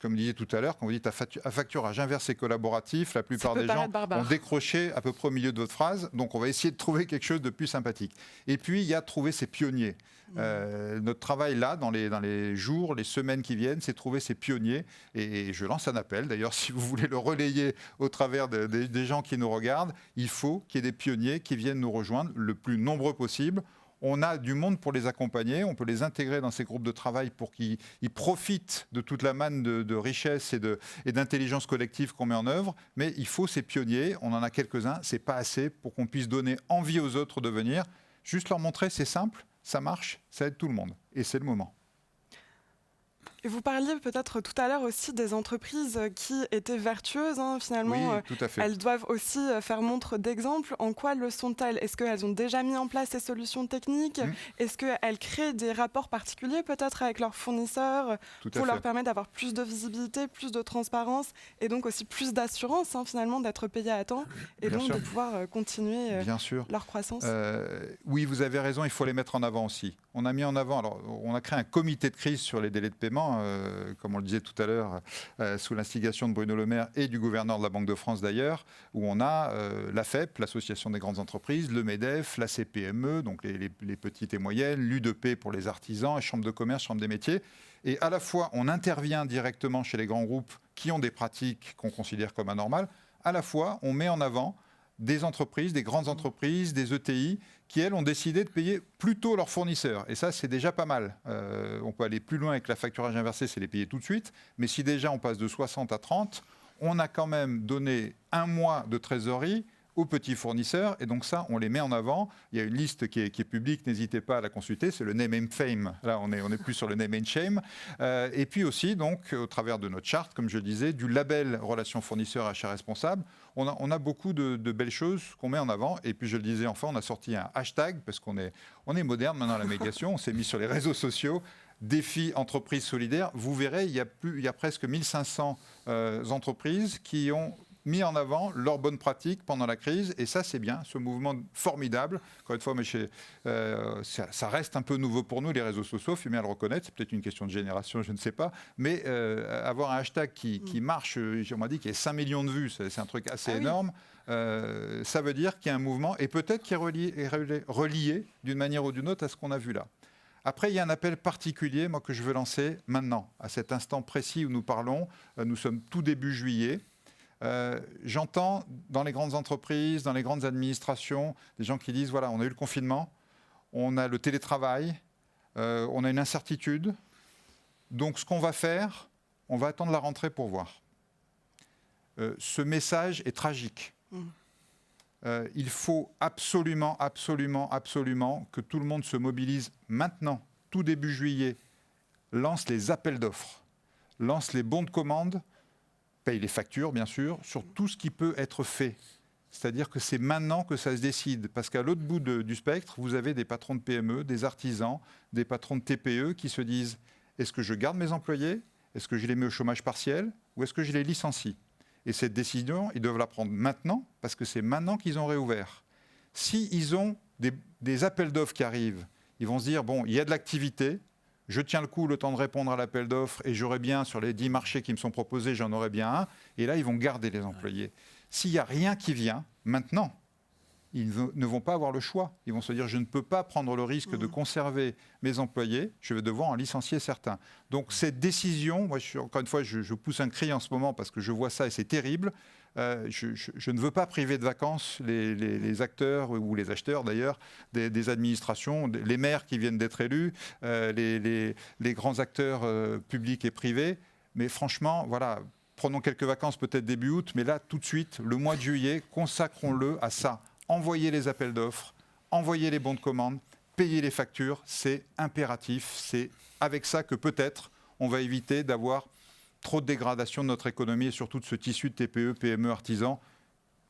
Comme je disais tout à l'heure, quand vous dites affacturage inversé collaboratif, la plupart des gens ont décroché à peu près au milieu de votre phrase. Donc on va essayer de trouver quelque chose de plus sympathique. Et puis il y a trouver ces pionniers. Notre travail là, dans les jours, les semaines qui viennent, c'est trouver ces pionniers. Et je lance un appel. D'ailleurs, si vous voulez le relayer au travers des gens qui nous regardent, il faut qu'il y ait des pionniers qui viennent nous rejoindre le plus nombreux possible. On a du monde pour les accompagner, on peut les intégrer dans ces groupes de travail pour qu'ils profitent de toute la manne de richesse et d'intelligence collective qu'on met en œuvre. Mais il faut ces pionniers, on en a quelques-uns, c'est pas assez pour qu'on puisse donner envie aux autres de venir. Juste leur montrer, c'est simple, ça marche, ça aide tout le monde. Et c'est le moment. Et vous parliez peut-être tout à l'heure aussi des entreprises qui étaient vertueuses, finalement. Oui, tout à fait. Elles doivent aussi faire montre d'exemple. En quoi le sont-elles? Est-ce qu'elles ont déjà mis en place ces solutions techniques? Est-ce qu'elles créent des rapports particuliers peut-être avec leurs fournisseurs pour leur permettre d'avoir plus de visibilité, plus de transparence et donc aussi plus d'assurance finalement d'être payées à temps et Bien donc sûr. de pouvoir continuer Bien sûr. leur croissance? Oui, vous avez raison, il faut les mettre en avant aussi. On a mis en avant, alors on a créé un comité de crise sur les délais de paiement, comme on le disait tout à l'heure, sous l'instigation de Bruno Le Maire et du gouverneur de la Banque de France d'ailleurs, où on a l'AFEP, l'Association des grandes entreprises, le MEDEF, la CPME, donc les petites et moyennes, l'UDP pour les artisans, les chambres de commerce, chambres des métiers. Et à la fois, on intervient directement chez les grands groupes qui ont des pratiques qu'on considère comme anormales, à la fois, on met en avant des entreprises, des grandes entreprises, des ETI, qui, elles, ont décidé de payer plus tôt leurs fournisseurs. Et ça, c'est déjà pas mal. On peut aller plus loin avec la facturage inversé, c'est les payer tout de suite. Mais si déjà on passe de 60 à 30, on a quand même donné 1 mois de trésorerie aux petits fournisseurs. Et donc ça, on les met en avant. Il y a une liste qui est publique, n'hésitez pas à la consulter. C'est le name and fame. Là, on est plus sur le name and shame. Et puis aussi, donc, au travers de notre charte, comme je le disais, du label Relations fournisseurs achat responsable, on a beaucoup de belles choses qu'on met en avant. Et puis, je le disais, enfin, on a sorti un hashtag, parce qu'on est moderne maintenant à la médiation. On s'est mis sur les réseaux sociaux. Défi entreprise solidaire. Vous verrez, il y a presque 1500 entreprises qui ont mis en avant leurs bonnes pratiques pendant la crise. Et ça, c'est bien, ce mouvement formidable. Encore une fois, mais ça reste un peu nouveau pour nous, les réseaux sociaux, il faut bien le reconnaître. C'est peut-être une question de génération, je ne sais pas. Mais avoir un hashtag qui marche, on m'a dit qu'il y a 5 millions de vues, c'est un truc assez énorme. Ça veut dire qu'il y a un mouvement, et peut-être qui est relié d'une manière ou d'une autre à ce qu'on a vu là. Après, il y a un appel particulier, moi, que je veux lancer maintenant, à cet instant précis où nous parlons. Nous sommes tout début juillet. J'entends dans les grandes entreprises, dans les grandes administrations, des gens qui disent, voilà, on a eu le confinement, on a le télétravail, on a une incertitude. Donc, ce qu'on va faire, on va attendre la rentrée pour voir. Ce message est tragique. Il faut absolument, absolument, absolument que tout le monde se mobilise maintenant, tout début juillet, lance les appels d'offres, lance les bons de commande, paye les factures, bien sûr, sur tout ce qui peut être fait. C'est-à-dire que c'est maintenant que ça se décide. Parce qu'à l'autre bout du spectre, vous avez des patrons de PME, des artisans, des patrons de TPE qui se disent « Est-ce que je garde mes employés? Est-ce que je les mets au chômage partiel? Ou est-ce que je les licencie ?» Et cette décision, ils doivent la prendre maintenant, parce que c'est maintenant qu'ils ont réouvert. S'ils ont des appels d'offres qui arrivent, ils vont se dire « Bon, il y a de l'activité, je tiens le coup le temps de répondre à l'appel d'offres et j'aurai bien, sur les 10 marchés qui me sont proposés, j'en aurai bien un. » Et là, ils vont garder les employés. S'il n'y a rien qui vient, maintenant, ils ne vont pas avoir le choix. Ils vont se dire, je ne peux pas prendre le risque de conserver mes employés, je vais devoir en licencier certains. Donc cette décision, moi, encore une fois, je pousse un cri en ce moment parce que je vois ça et c'est terrible. Je ne veux pas priver de vacances les acteurs ou les acheteurs d'ailleurs des administrations, les maires qui viennent d'être élus, les grands acteurs publics et privés. Mais franchement, voilà, prenons quelques vacances peut-être début août, mais là tout de suite, le mois de juillet, consacrons-le à ça. Envoyer les appels d'offres, envoyer les bons de commande, payer les factures, c'est impératif. C'est avec ça que peut-être on va éviter d'avoir trop de dégradation de notre économie et surtout de ce tissu de TPE, PME, artisans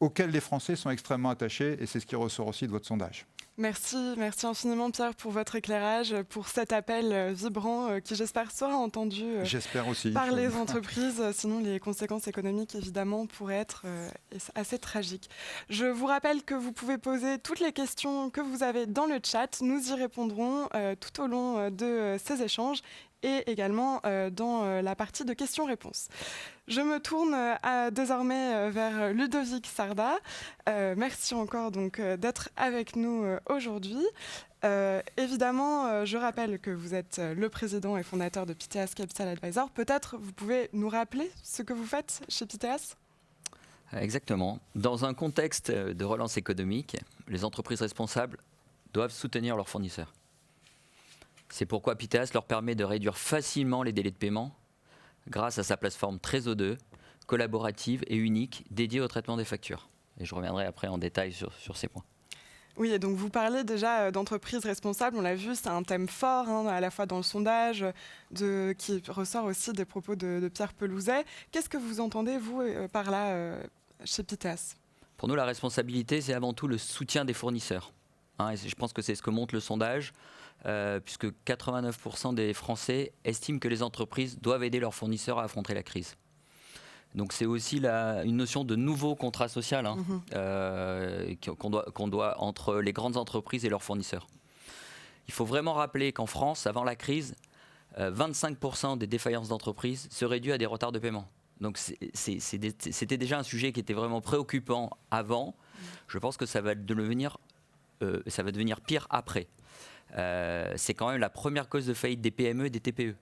auquel les Français sont extrêmement attachés et c'est ce qui ressort aussi de votre sondage. Merci infiniment Pierre pour votre éclairage, pour cet appel vibrant qui j'espère sera entendu j'espère aussi. par les entreprises, sinon les conséquences économiques évidemment pourraient être assez tragiques. Je vous rappelle que vous pouvez poser toutes les questions que vous avez dans le chat, nous y répondrons tout au long de ces échanges et également dans la partie de questions-réponses. Je me tourne désormais vers Ludovic Sarda. Merci encore donc, d'être avec nous aujourd'hui. Évidemment, je rappelle que vous êtes le président et fondateur de Pythéas Capital Advisor. Peut-être vous pouvez nous rappeler ce que vous faites chez Pythéas ? Exactement. Dans un contexte de relance économique, les entreprises responsables doivent soutenir leurs fournisseurs. C'est pourquoi Pythéas leur permet de réduire facilement les délais de paiement grâce à sa plateforme Trésor2, collaborative et unique, dédiée au traitement des factures. Et je reviendrai après en détail sur ces points. Oui, et donc vous parlez déjà d'entreprise responsable, on l'a vu, c'est un thème fort, hein, à la fois dans le sondage, qui ressort aussi des propos de Pierre Pelouzet. Qu'est-ce que vous entendez, vous, par là, chez Pythéas ? Pour nous, la responsabilité, c'est avant tout le soutien des fournisseurs. Hein, et je pense que c'est ce que montre le sondage, puisque 89% des Français estiment que les entreprises doivent aider leurs fournisseurs à affronter la crise. Donc c'est aussi une notion de nouveau contrat social qu'on doit entre les grandes entreprises et leurs fournisseurs. Il faut vraiment rappeler qu'en France, avant la crise, 25% des défaillances d'entreprises seraient dues à des retards de paiement. Donc c'était déjà un sujet qui était vraiment préoccupant avant. Je pense que ça va devenir pire après. C'est quand même la première cause de faillite des PME et des TPE.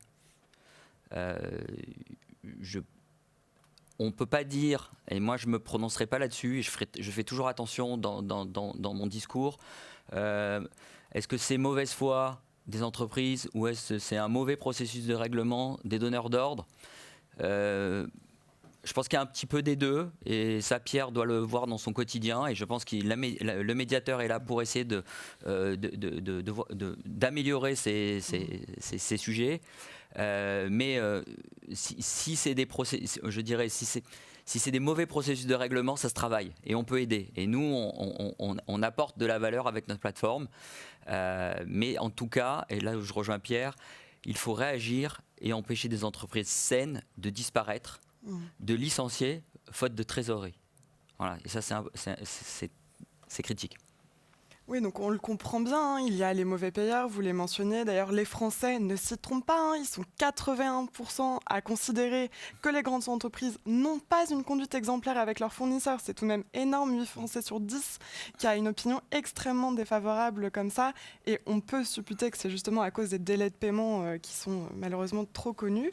On ne peut pas dire, et moi je ne me prononcerai pas là-dessus, et je fais toujours attention dans mon discours, est-ce que c'est mauvaise foi des entreprises ou est-ce que c'est un mauvais processus de règlement des donneurs d'ordre ? Je pense qu'il y a un petit peu des deux, et ça, Pierre doit le voir dans son quotidien, et je pense que le médiateur est là pour essayer d'améliorer ces sujets. Mais si c'est des si c'est des mauvais processus de règlement, ça se travaille et on peut aider. Et nous, on apporte de la valeur avec notre plateforme. Mais en tout cas, et là où je rejoins Pierre, il faut réagir et empêcher des entreprises saines de disparaître, de licencier, faute de trésorerie. Voilà. Et ça, c'est critique. Oui, donc on le comprend bien, hein, il y a les mauvais payeurs, vous les mentionnez. D'ailleurs, les Français ne s'y trompent pas, hein, ils sont 81% à considérer que les grandes entreprises n'ont pas une conduite exemplaire avec leurs fournisseurs. C'est tout de même énorme, 8 Français sur 10 qui a une opinion extrêmement défavorable comme ça. Et on peut supputer que c'est justement à cause des délais de paiement qui sont malheureusement trop connus.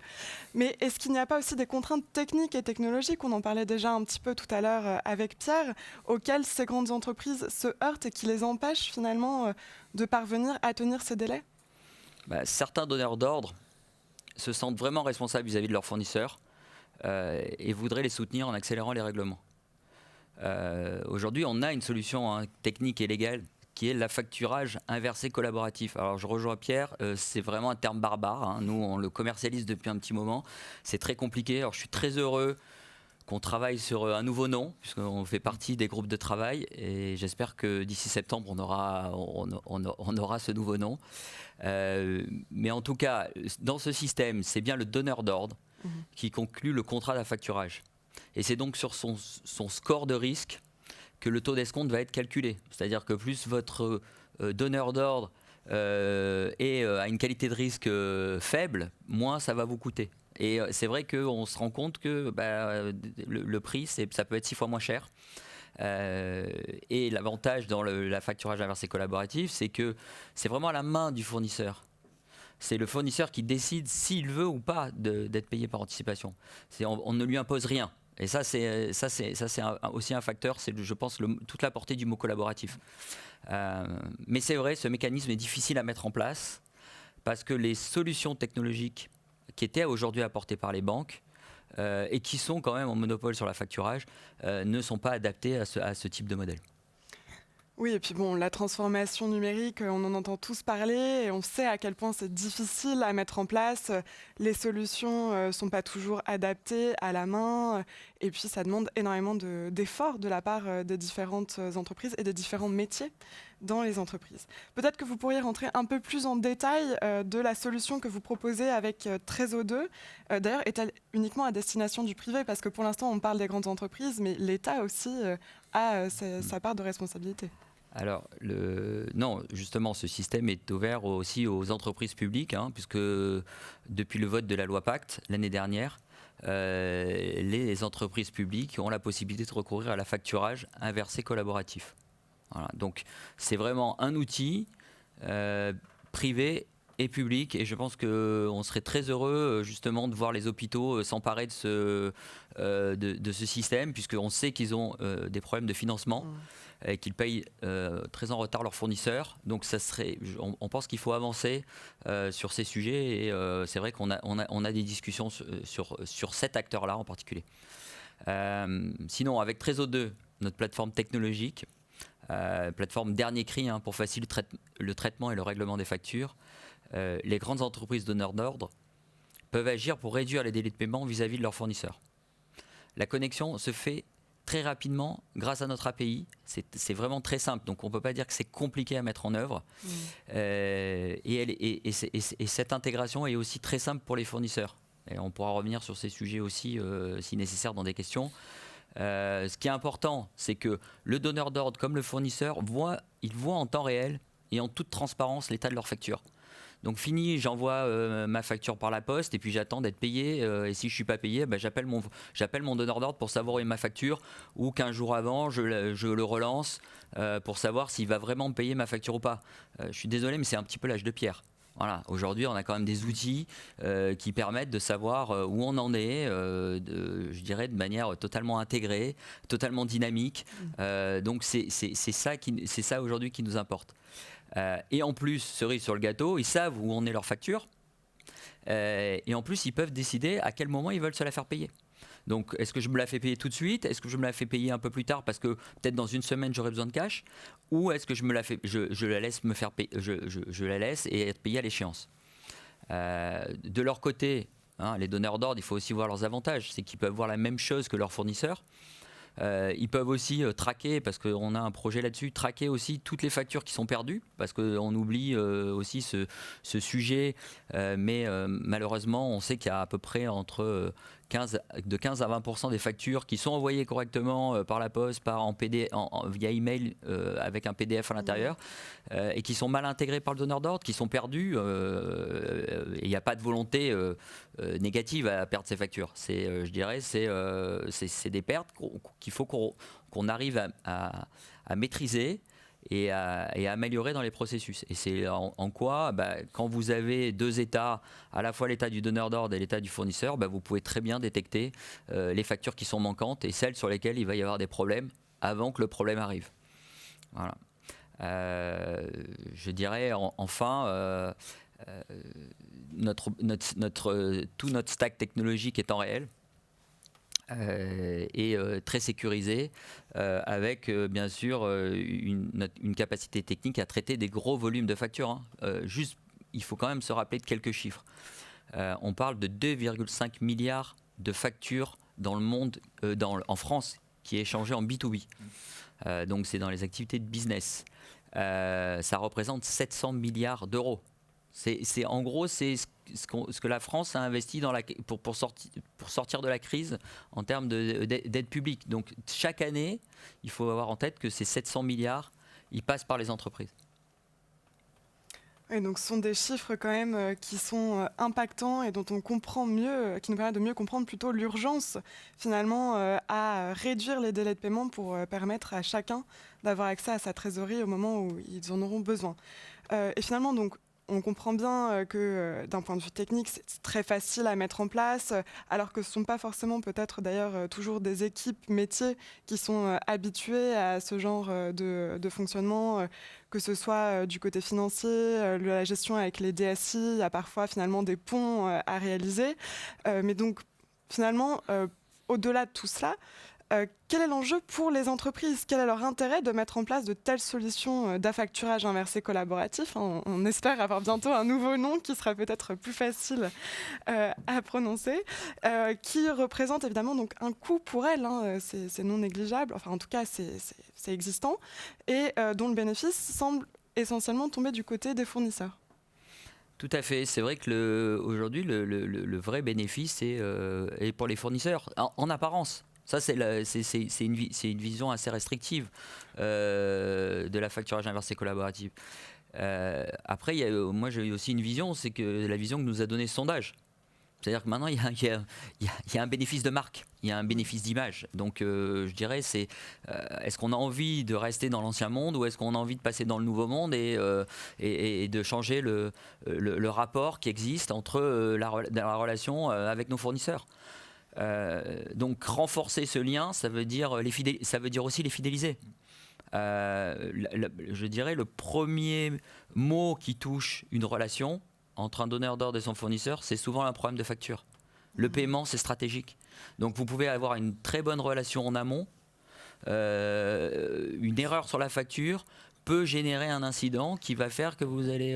Mais est-ce qu'il n'y a pas aussi des contraintes techniques et technologiques, on en parlait déjà un petit peu tout à l'heure avec Pierre, auxquelles ces grandes entreprises se heurtent et qui les empêchent finalement de parvenir à tenir ces délais ? Certains donneurs d'ordre se sentent vraiment responsables vis-à-vis de leurs fournisseurs et voudraient les soutenir en accélérant les règlements. Aujourd'hui, on a une solution technique et légale qui est l'affacturage inversé collaboratif. Alors je rejoins Pierre, c'est vraiment un terme barbare. Nous, on le commercialise depuis un petit moment. C'est très compliqué. Alors je suis très heureux qu'on travaille sur un nouveau nom, puisqu'on fait partie des groupes de travail, et j'espère que d'ici septembre, on aura ce nouveau nom. Mais en tout cas, dans ce système, c'est bien le donneur d'ordre qui conclut le contrat d'affacturage. Et c'est donc sur son score de risque que le taux d'escompte va être calculé. C'est-à-dire que plus votre donneur d'ordre a une qualité de risque faible, moins ça va vous coûter. Et c'est vrai qu'on se rend compte que le prix, ça peut être 6 fois moins cher. Et l'avantage dans l'affacturage inversé collaboratif, c'est que c'est vraiment à la main du fournisseur. C'est le fournisseur qui décide s'il veut ou pas d'être payé par anticipation. On ne lui impose rien. Et ça, c'est aussi un facteur, c'est, je pense, toute la portée du mot collaboratif. Mais c'est vrai, ce mécanisme est difficile à mettre en place parce que les solutions technologiques qui étaient aujourd'hui apportées par les banques et qui sont quand même en monopole sur l'affacturage ne sont pas adaptées à ce type de modèle. Oui, et puis bon, la transformation numérique, on en entend tous parler et on sait à quel point c'est difficile à mettre en place. Les solutions ne sont pas toujours adaptées à la main et puis ça demande énormément d'efforts de la part des différentes entreprises et des différents métiers dans les entreprises. Peut-être que vous pourriez rentrer un peu plus en détail de la solution que vous proposez avec Trésor 2. D'ailleurs, est-elle uniquement à destination du privé ? Parce que pour l'instant, on parle des grandes entreprises, mais l'État aussi a sa part de responsabilité. Alors, non, justement, ce système est ouvert aussi aux entreprises publiques, puisque depuis le vote de la loi Pacte, l'année dernière, les entreprises publiques ont la possibilité de recourir à l'affacturage inversé collaboratif. Voilà, donc, c'est vraiment un outil privé et public, et je pense qu'on serait très heureux justement de voir les hôpitaux s'emparer de ce système, puisqu'on sait qu'ils ont des problèmes de financement. Et qu'ils payent très en retard leurs fournisseurs. Donc on pense qu'il faut avancer sur ces sujets et c'est vrai qu'on a des discussions sur cet acteur-là en particulier. Sinon, avec Trésor 2, notre plateforme technologique, plateforme dernier cri pour faciliter le traitement et le règlement des factures. Les grandes entreprises donneurs d'ordre peuvent agir pour réduire les délais de paiement vis-à-vis de leurs fournisseurs. La connexion se fait très rapidement grâce à notre API. C'est vraiment très simple, donc on ne peut pas dire que c'est compliqué à mettre en œuvre. Et cette intégration est aussi très simple pour les fournisseurs. Et on pourra revenir sur ces sujets aussi, si nécessaire, dans des questions. Ce qui est important, c'est que le donneur d'ordre comme le fournisseur voit en temps réel et en toute transparence l'état de leur facture. Donc fini, j'envoie ma facture par la poste et puis j'attends d'être payé. Et si je ne suis pas payé, j'appelle mon donneur d'ordre pour savoir où est ma facture, ou 15 jours avant, je le relance pour savoir s'il va vraiment me payer ma facture ou pas. Je suis désolé, mais c'est un petit peu l'âge de pierre. Voilà. Aujourd'hui, on a quand même des outils qui permettent de savoir où on en est, je dirais de manière totalement intégrée, totalement dynamique. Donc c'est ça aujourd'hui qui nous importe. Et en plus, cerise sur le gâteau, ils savent où en est leur facture. Et en plus, ils peuvent décider à quel moment ils veulent se la faire payer. Donc, est-ce que je me la fais payer tout de suite? Est-ce que je me la fais payer un peu plus tard parce que peut-être dans une semaine j'aurai besoin de cash? Ou est-ce que je la laisse me faire payer, je la laisse et être payé à l'échéance? De leur côté, les donneurs d'ordre, il faut aussi voir leurs avantages. C'est qu'ils peuvent voir la même chose que leurs fournisseurs. Ils peuvent aussi traquer, parce qu'on a un projet là-dessus, traquer aussi toutes les factures qui sont perdues, parce qu'on oublie aussi ce sujet, mais malheureusement on sait qu'il y a à peu près entre 15 à 20% des factures qui sont envoyées correctement par la poste, via email avec un PDF à l'intérieur, et qui sont mal intégrées par le donneur d'ordre, qui sont perdues, et il n'y a pas de volonté négative à perdre ces factures. Je dirais c'est des pertes qu'il faut qu'on arrive à maîtriser et à améliorer dans les processus. Et c'est en quoi, quand vous avez deux états, à la fois l'état du donneur d'ordre et l'état du fournisseur, vous pouvez très bien détecter les factures qui sont manquantes et celles sur lesquelles il va y avoir des problèmes avant que le problème arrive. Voilà. Je dirais enfin, tout notre stack technologique est en réel. Et très sécurisé, avec bien sûr une capacité technique à traiter des gros volumes de factures. Juste, il faut quand même se rappeler de quelques chiffres. On parle de 2,5 milliards de factures dans le monde, en France, qui est échangé en B2B. Donc c'est dans les activités de business. Ça représente 700 milliards d'euros. En gros, c'est ce que la France a investi pour sortir de la crise en termes d'aide publique. Donc chaque année, il faut avoir en tête que ces 700 milliards, ils passent par les entreprises. Et donc ce sont des chiffres quand même qui sont impactants et dont on comprend mieux, qui nous permettent de mieux comprendre plutôt l'urgence finalement à réduire les délais de paiement pour permettre à chacun d'avoir accès à sa trésorerie au moment où ils en auront besoin. Et finalement donc on comprend bien que d'un point de vue technique, c'est très facile à mettre en place, alors que ce ne sont pas forcément peut-être d'ailleurs toujours des équipes métiers qui sont habituées à ce genre de fonctionnement, que ce soit du côté financier, la gestion avec les DSI, il y a parfois finalement des ponts à réaliser. Mais donc finalement, au-delà de tout cela, quel est l'enjeu pour les entreprises? Quel est leur intérêt de mettre en place de telles solutions d'affacturage inversé collaboratif? On espère avoir bientôt un nouveau nom qui sera peut-être plus facile à prononcer, qui représente évidemment donc un coût pour elles, c'est non négligeable, enfin en tout cas c'est existant, et dont le bénéfice semble essentiellement tomber du côté des fournisseurs. Tout à fait. C'est vrai que aujourd'hui, le vrai bénéfice est pour les fournisseurs, en apparence. Ça, c'est une vision assez restrictive de la facturage inversé collaboratif. Après, moi, j'ai aussi une vision, c'est que la vision que nous a donnée ce sondage. C'est-à-dire que maintenant, il y a un bénéfice de marque, il y a un bénéfice d'image. Donc, je dirais, est-ce qu'on a envie de rester dans l'ancien monde ou est-ce qu'on a envie de passer dans le nouveau monde et de changer le rapport qui existe entre la relation avec nos fournisseurs? Donc renforcer ce lien, ça veut dire aussi les fidéliser. Je dirais le premier mot qui touche une relation entre un donneur d'ordre et son fournisseur, c'est souvent un problème de facture. Le paiement, c'est stratégique. Donc vous pouvez avoir une très bonne relation en amont, une erreur sur la facture peut générer un incident qui va faire que vous allez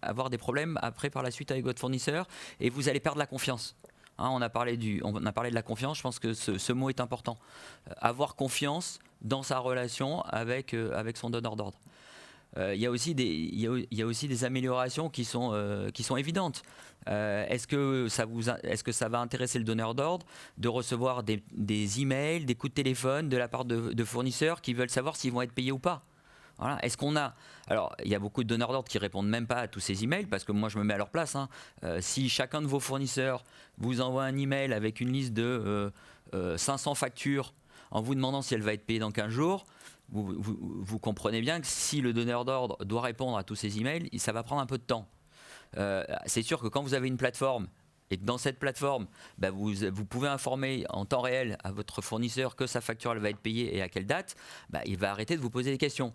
avoir des problèmes après par la suite avec votre fournisseur et vous allez perdre la confiance. Hein, on a parlé de la confiance, je pense que ce mot est important. Avoir confiance dans sa relation avec son donneur d'ordre. Il y a aussi des améliorations qui sont évidentes. Est-ce que ça va intéresser le donneur d'ordre de recevoir des emails, des coups de téléphone de la part de fournisseurs qui veulent savoir s'ils vont être payés ou pas? Voilà. Est-ce qu'on a... Alors, il y a beaucoup de donneurs d'ordre qui répondent même pas à tous ces emails parce que moi, je me mets à leur place. Hein. Si chacun de vos fournisseurs vous envoie un email avec une liste de 500 factures en vous demandant si elle va être payée dans 15 jours, vous comprenez bien que si le donneur d'ordre doit répondre à tous ces emails, ça va prendre un peu de temps. C'est sûr que quand vous avez une plateforme et que dans cette plateforme, vous pouvez informer en temps réel à votre fournisseur que sa facture elle va être payée et à quelle date, il va arrêter de vous poser des questions.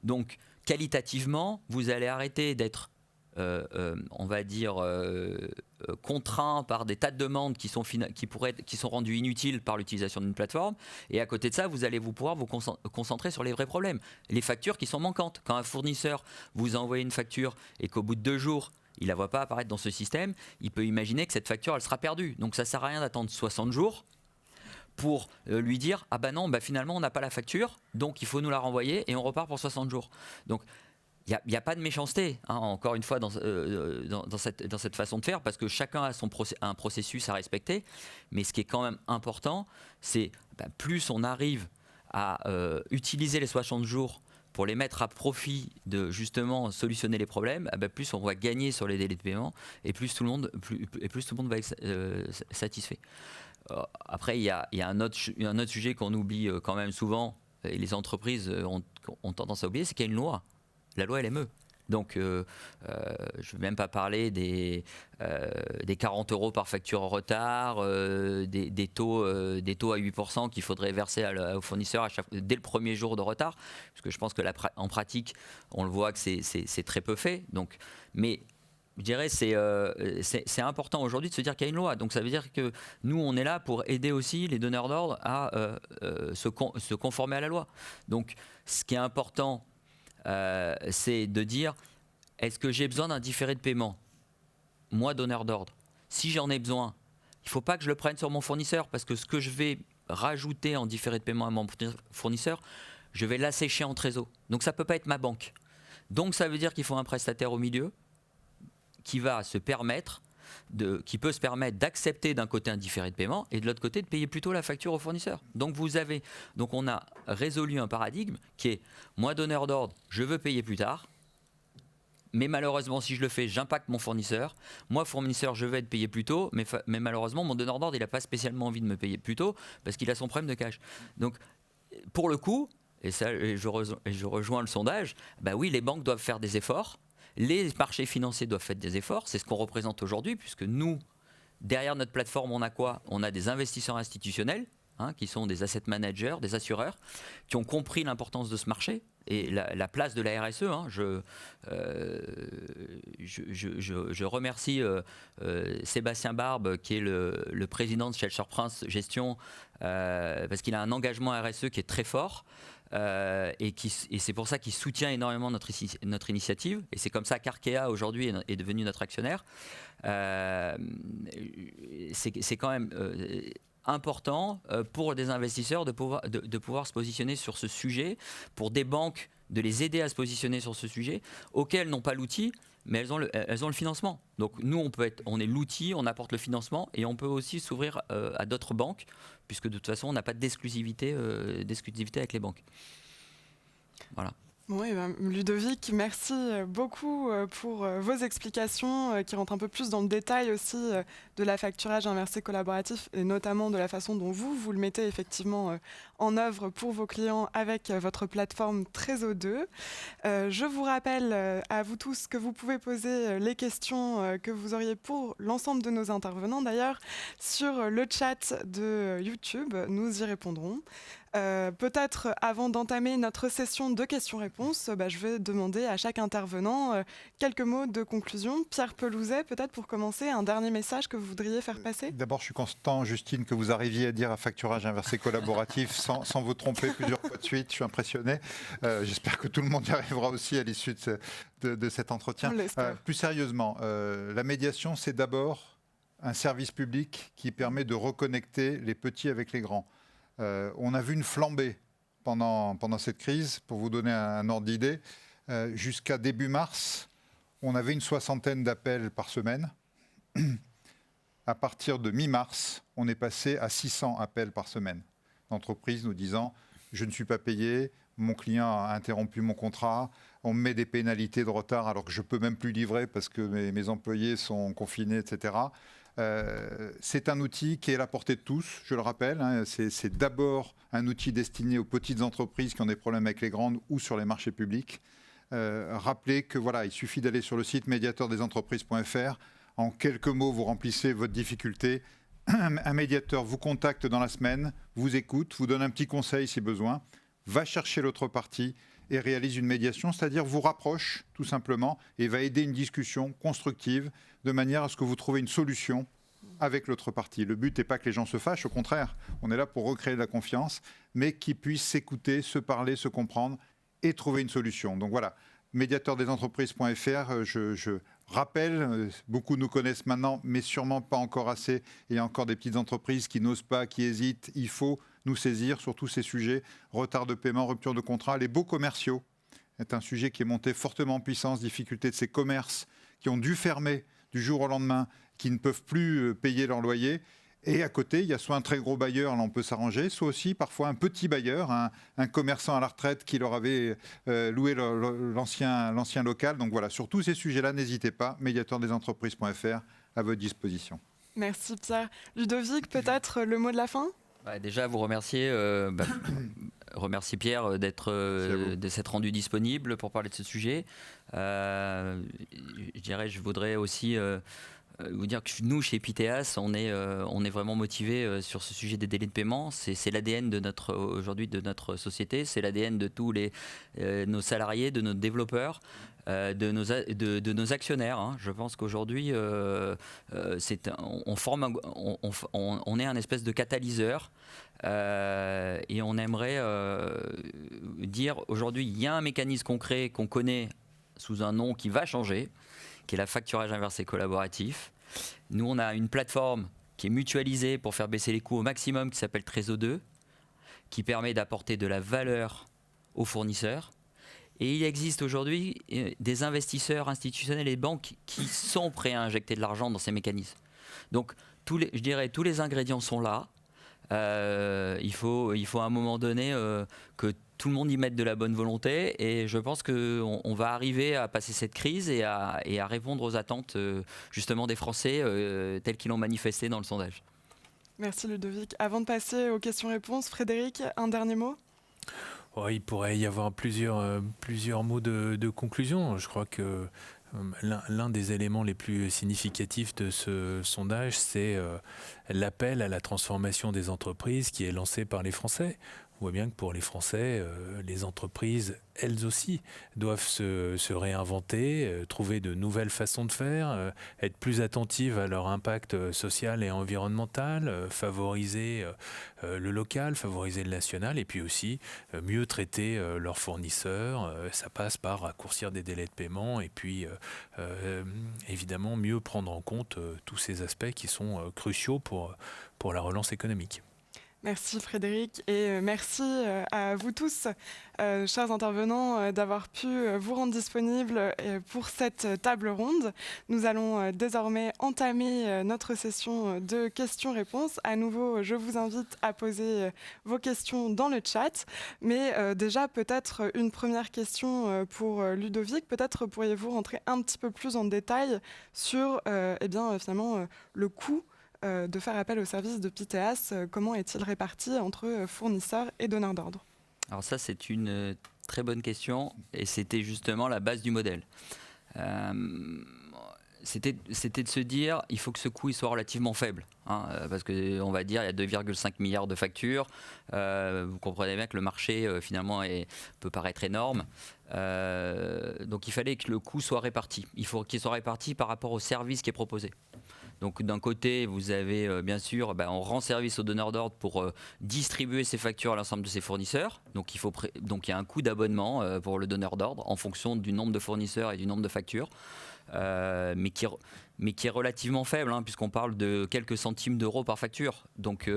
Donc qualitativement, vous allez arrêter d'être on va dire contraint par des tas de demandes qui sont rendues inutiles par l'utilisation d'une plateforme, et à côté de ça vous allez pouvoir vous concentrer sur les vrais problèmes, les factures qui sont manquantes. Quand un fournisseur vous envoie une facture et qu'au bout de 2 jours il la voit pas apparaître dans ce système, il peut imaginer que cette facture elle sera perdue. Donc ça sert à rien d'attendre 60 jours pour lui dire ah non finalement on n'a pas la facture, donc il faut nous la renvoyer et on repart pour 60 jours. Donc il n'y a pas de méchanceté, hein, encore une fois, dans cette façon de faire, parce que chacun a un processus à respecter. Mais ce qui est quand même important, c'est plus on arrive à utiliser les 60 jours pour les mettre à profit de justement solutionner les problèmes, plus on va gagner sur les délais de paiement et plus tout le monde va être satisfait. Après, il y a un autre sujet qu'on oublie quand même souvent, et les entreprises ont tendance à oublier, c'est qu'il y a une loi. La loi LME. Donc, je ne vais même pas parler des 40 € par facture en retard, des taux à 8% qu'il faudrait verser au fournisseur dès le premier jour de retard, parce que je pense que en pratique, on le voit que c'est très peu fait. Donc, mais je dirais c'est important aujourd'hui de se dire qu'il y a une loi. Donc ça veut dire que nous, on est là pour aider aussi les donneurs d'ordre à se conformer à la loi. Donc, ce qui est important, c'est de dire est-ce que j'ai besoin d'un différé de paiement, moi donneur d'ordre? Si j'en ai besoin, il ne faut pas que je le prenne sur mon fournisseur, parce que ce que je vais rajouter en différé de paiement à mon fournisseur, je vais l'assécher en trésor. Donc ça ne peut pas être ma banque. Donc ça veut dire qu'il faut un prestataire au milieu qui peut se permettre d'accepter d'un côté un différé de paiement et de l'autre côté de payer plutôt la facture au fournisseur. Donc on a résolu un paradigme qui est moi donneur d'ordre, je veux payer plus tard, mais malheureusement si je le fais, j'impacte mon fournisseur. Moi fournisseur, je vais être payé plus tôt, mais malheureusement mon donneur d'ordre il n'a pas spécialement envie de me payer plus tôt parce qu'il a son problème de cash. Donc pour le coup, et je rejoins le sondage, oui, les banques doivent faire des efforts. Les marchés financiers doivent faire des efforts, c'est ce qu'on représente aujourd'hui, puisque nous, derrière notre plateforme, on a quoi? On a des investisseurs institutionnels, qui sont des asset managers, des assureurs, qui ont compris l'importance de ce marché et la place de la RSE. Je remercie Sébastien Barbe, qui est le président de Shelter Prince Gestion, parce qu'il a un engagement RSE qui est très fort. Et c'est pour ça qu'il soutient énormément notre initiative, et c'est comme ça qu'Arkea aujourd'hui est devenu notre actionnaire. C'est quand même important pour des investisseurs de pouvoir se positionner sur ce sujet, pour des banques de les aider à se positionner sur ce sujet, auxquelles n'ont pas l'outil, mais elles ont le financement. Donc nous, on est l'outil, on apporte le financement, et on peut aussi s'ouvrir à d'autres banques, puisque de toute façon, on n'a pas d'exclusivité avec les banques. Voilà. Oui, Ludovic, merci beaucoup pour vos explications qui rentrent un peu plus dans le détail aussi de la facturage inversé collaboratif, et notamment de la façon dont vous le mettez effectivement en œuvre pour vos clients avec votre plateforme Trésor2. Je vous rappelle à vous tous que vous pouvez poser les questions que vous auriez pour l'ensemble de nos intervenants d'ailleurs sur le chat de YouTube, nous y répondrons. Peut-être avant d'entamer notre session de questions-réponses, je vais demander à chaque intervenant quelques mots de conclusion. Pierre Pelouzet, peut-être pour commencer, un dernier message que vous voudriez faire passer ? D'abord, je suis content, Justine, que vous arriviez à dire à facturage inversé collaboratif sans vous tromper plusieurs fois de suite. Je suis impressionné. J'espère que tout le monde y arrivera aussi à l'issue de cet entretien. On l'espère. Plus sérieusement, la médiation, c'est d'abord un service public qui permet de reconnecter les petits avec les grands. On a vu une flambée pendant cette crise. Pour vous donner un ordre d'idée, jusqu'à début mars, on avait une 60aine d'appels par semaine. À partir de mi-mars, on est passé à 600 appels par semaine d'entreprises nous disant « je ne suis pas payé, mon client a interrompu mon contrat, on me met des pénalités de retard alors que je ne peux même plus livrer parce que mes employés sont confinés, etc. » C'est un outil qui est à la portée de tous, je le rappelle. C'est d'abord un outil destiné aux petites entreprises qui ont des problèmes avec les grandes ou sur les marchés publics. Rappelez que voilà, il suffit d'aller sur le site médiateurdesentreprises.fr. En quelques mots, vous remplissez votre difficulté. Un médiateur vous contacte dans la semaine, vous écoute, vous donne un petit conseil si besoin, va chercher l'autre partie et réalise une médiation, c'est-à-dire vous rapproche tout simplement et va aider une discussion constructive de manière à ce que vous trouviez une solution avec l'autre partie. Le but n'est pas que les gens se fâchent, au contraire, on est là pour recréer de la confiance, mais qu'ils puissent s'écouter, se parler, se comprendre et trouver une solution. Donc voilà, médiateurdesentreprises.fr, je rappelle, beaucoup nous connaissent maintenant, mais sûrement pas encore assez. Il y a encore des petites entreprises qui n'osent pas, qui hésitent. Il faut nous saisir sur tous ces sujets, retard de paiement, rupture de contrat. Les baux commerciaux est un sujet qui est monté fortement en puissance, difficulté de ces commerces qui ont dû fermer du jour au lendemain, qui ne peuvent plus payer leur loyer. Et à côté, il y a soit un très gros bailleur, là on peut s'arranger, soit aussi parfois un petit bailleur, un commerçant à la retraite qui leur avait loué l'ancien local. Donc voilà, sur tous ces sujets-là, n'hésitez pas, médiateurdesentreprises.fr à votre disposition. Merci Pierre. Ludovic, peut-être le mot de la fin ? Déjà, vous remercier Pierre de s'être rendu disponible pour parler de ce sujet. Je voudrais aussi vous dire que nous, chez Epiteas, on est vraiment motivés sur ce sujet des délais de paiement. C'est l'ADN aujourd'hui de notre société, c'est l'ADN de tous nos salariés, de nos développeurs, de nos actionnaires. Je pense qu'aujourd'hui, on est un espèce de catalyseur et on aimerait dire aujourd'hui, il y a un mécanisme concret qu'on connaît sous un nom qui va changer, qui est la facturage inversé collaboratif. Nous, on a une plateforme qui est mutualisée pour faire baisser les coûts au maximum, qui s'appelle Trésor 2, qui permet d'apporter de la valeur aux fournisseurs. Et il existe aujourd'hui des investisseurs institutionnels et banques qui sont prêts à injecter de l'argent dans ces mécanismes. Donc, tous les ingrédients sont là. Il faut à un moment donné que tout le monde y mette de la bonne volonté, et je pense qu'on va arriver à passer cette crise et à répondre aux attentes justement des Français tels qu'ils l'ont manifesté dans le sondage. Merci Ludovic. Avant de passer aux questions-réponses, Frédéric, un dernier mot ? Il pourrait y avoir plusieurs mots de conclusion. Je crois que l'un des éléments les plus significatifs de ce sondage, c'est l'appel à la transformation des entreprises qui est lancé par les Français. On voit bien que pour les Français, les entreprises, elles aussi, doivent se réinventer, trouver de nouvelles façons de faire, être plus attentives à leur impact social et environnemental, favoriser le local, favoriser le national, et puis aussi mieux traiter leurs fournisseurs. Ça passe par raccourcir des délais de paiement et puis évidemment mieux prendre en compte tous ces aspects qui sont cruciaux pour la relance économique. Merci Frédéric, et merci à vous tous, chers intervenants, d'avoir pu vous rendre disponibles pour cette table ronde. Nous allons désormais entamer notre session de questions-réponses. À nouveau, je vous invite à poser vos questions dans le chat. Mais déjà, peut-être une première question pour Ludovic. Peut-être pourriez-vous rentrer un petit peu plus en détail sur finalement, le coût de faire appel au service de Epiteas. Comment est-il réparti entre fournisseurs et donneurs d'ordre ? Alors ça, c'est une très bonne question, et c'était justement la base du modèle. C'était de se dire, il faut que ce coût il soit relativement faible, hein, parce qu'on va dire il y a 2,5 milliards de factures. Vous comprenez bien que le marché finalement peut paraître énorme. Donc il fallait que le coût soit réparti. Il faut qu'il soit réparti par rapport au service qui est proposé. Donc d'un côté, vous avez bien sûr, on rend service aux donneurs d'ordre pour distribuer ces factures à l'ensemble de ses fournisseurs. Donc il y a un coût d'abonnement pour le donneur d'ordre en fonction du nombre de fournisseurs et du nombre de factures. Mais qui est relativement faible, hein, puisqu'on parle de quelques centimes d'euros par facture. Donc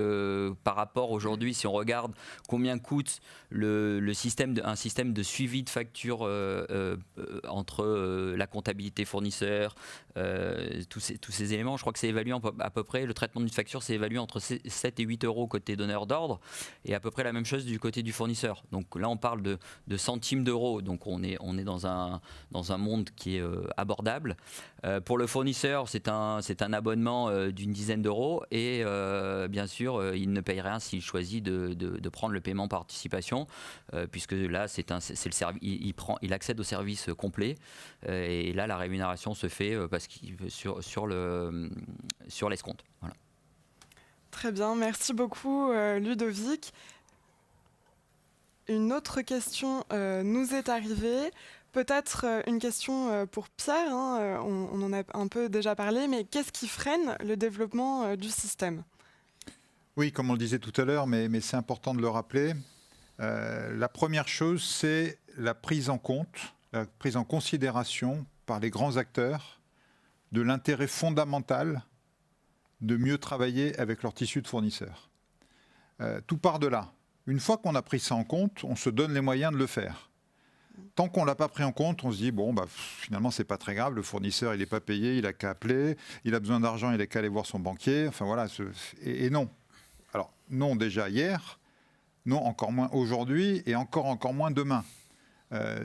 par rapport aujourd'hui, si on regarde combien coûte un système de suivi de facture entre la comptabilité fournisseur, tous ces éléments, je crois que c'est évalué à peu près, le traitement d'une facture c'est évalué entre 7 et 8 euros côté donneur d'ordre, et à peu près la même chose du côté du fournisseur. Donc là on parle de centimes d'euros, donc on est dans un monde qui est abordable. Pour le fournisseur, c'est un abonnement d'une dizaine d'euros, et bien sûr, il ne paye rien s'il choisit de prendre le paiement par anticipation, puisque là, c'est le service, il accède au service complet, et là, la rémunération se fait sur l'escompte. Voilà. Très bien, merci beaucoup Ludovic. Une autre question nous est arrivée. Peut-être une question pour Pierre, hein, on en a un peu déjà parlé, mais qu'est-ce qui freine le développement du système ? Oui, comme on le disait tout à l'heure, mais c'est important de le rappeler. La première chose, c'est la prise en considération par les grands acteurs de l'intérêt fondamental de mieux travailler avec leur tissu de fournisseurs. Tout part de là. Une fois qu'on a pris ça en compte, on se donne les moyens de le faire. Tant qu'on ne l'a pas pris en compte, on se dit, finalement, c'est pas très grave, le fournisseur, il n'est pas payé, il n'a qu'à appeler, il a besoin d'argent, il n'a qu'à aller voir son banquier. Enfin voilà, et non. Alors, non déjà hier, non encore moins aujourd'hui, et encore moins demain.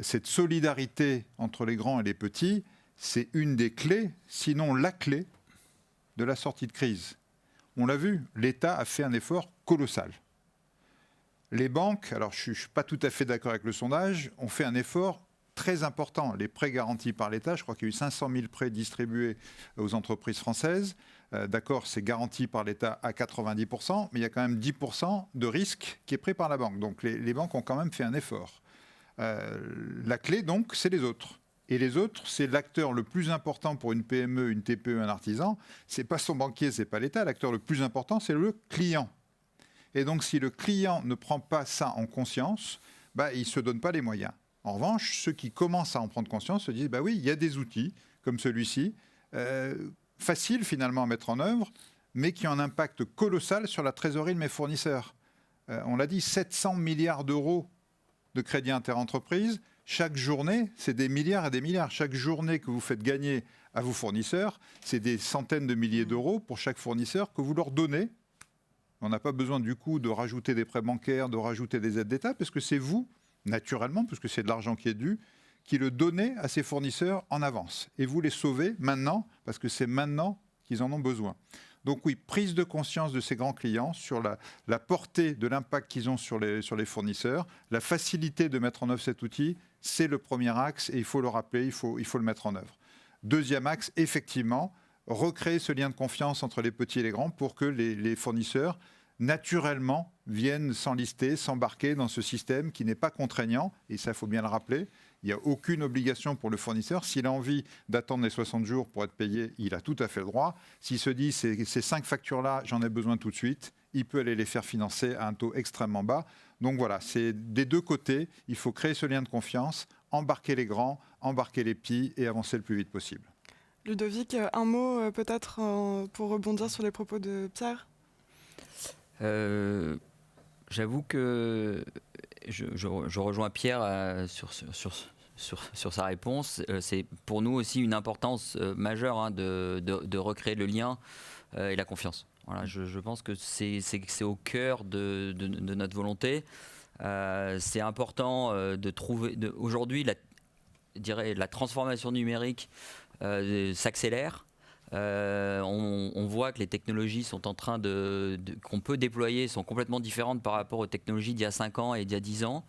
Cette solidarité entre les grands et les petits, c'est une des clés, sinon la clé, de la sortie de crise. On l'a vu, l'État a fait un effort colossal. Les banques, alors je ne suis pas tout à fait d'accord avec le sondage, ont fait un effort très important. Les prêts garantis par l'État, je crois qu'il y a eu 500 000 prêts distribués aux entreprises françaises. D'accord, c'est garanti par l'État à 90%, mais il y a quand même 10% de risque qui est pris par la banque. Donc les banques ont quand même fait un effort. La clé, donc, c'est les autres. Et les autres, c'est l'acteur le plus important pour une PME, une TPE, un artisan. Ce n'est pas son banquier, ce n'est pas l'État. L'acteur le plus important, c'est le client. Et donc, si le client ne prend pas ça en conscience, il ne se donne pas les moyens. En revanche, ceux qui commencent à en prendre conscience se disent, oui, il y a des outils comme celui-ci, faciles finalement à mettre en œuvre, mais qui ont un impact colossal sur la trésorerie de mes fournisseurs. On l'a dit, 700 milliards d'euros de crédit interentreprises. Chaque journée, c'est des milliards et des milliards. Chaque journée que vous faites gagner à vos fournisseurs, c'est des centaines de milliers d'euros pour chaque fournisseur que vous leur donnez. On n'a pas besoin du coup de rajouter des prêts bancaires, de rajouter des aides d'État, parce que c'est vous, naturellement, puisque c'est de l'argent qui est dû, qui le donnez à ces fournisseurs en avance. Et vous les sauvez maintenant, parce que c'est maintenant qu'ils en ont besoin. Donc oui, prise de conscience de ces grands clients sur la portée de l'impact qu'ils ont sur les fournisseurs, la facilité de mettre en œuvre cet outil, c'est le premier axe et il faut le rappeler, il faut le mettre en œuvre. Deuxième axe, effectivement, recréer ce lien de confiance entre les petits et les grands pour que les fournisseurs, naturellement, viennent s'enlister, s'embarquer dans ce système qui n'est pas contraignant, et ça, il faut bien le rappeler. Il n'y a aucune obligation pour le fournisseur. S'il a envie d'attendre les 60 jours pour être payé, il a tout à fait le droit. S'il se dit, ces 5 factures-là, j'en ai besoin tout de suite, il peut aller les faire financer à un taux extrêmement bas. Donc voilà, c'est des deux côtés. Il faut créer ce lien de confiance, embarquer les grands, embarquer les petits et avancer le plus vite possible. Ludovic, un mot peut-être pour rebondir sur les propos de Pierre ? J'avoue que je rejoins Pierre sur sa réponse. C'est pour nous aussi une importance majeure de recréer le lien et la confiance. Voilà, je pense que c'est au cœur de notre volonté. C'est important de trouver... Aujourd'hui, la transformation numérique s'accélère. On voit que les technologies sont en train qu'on peut déployer sont complètement différentes par rapport aux technologies d'il y a 5 ans et d'il y a 10 ans.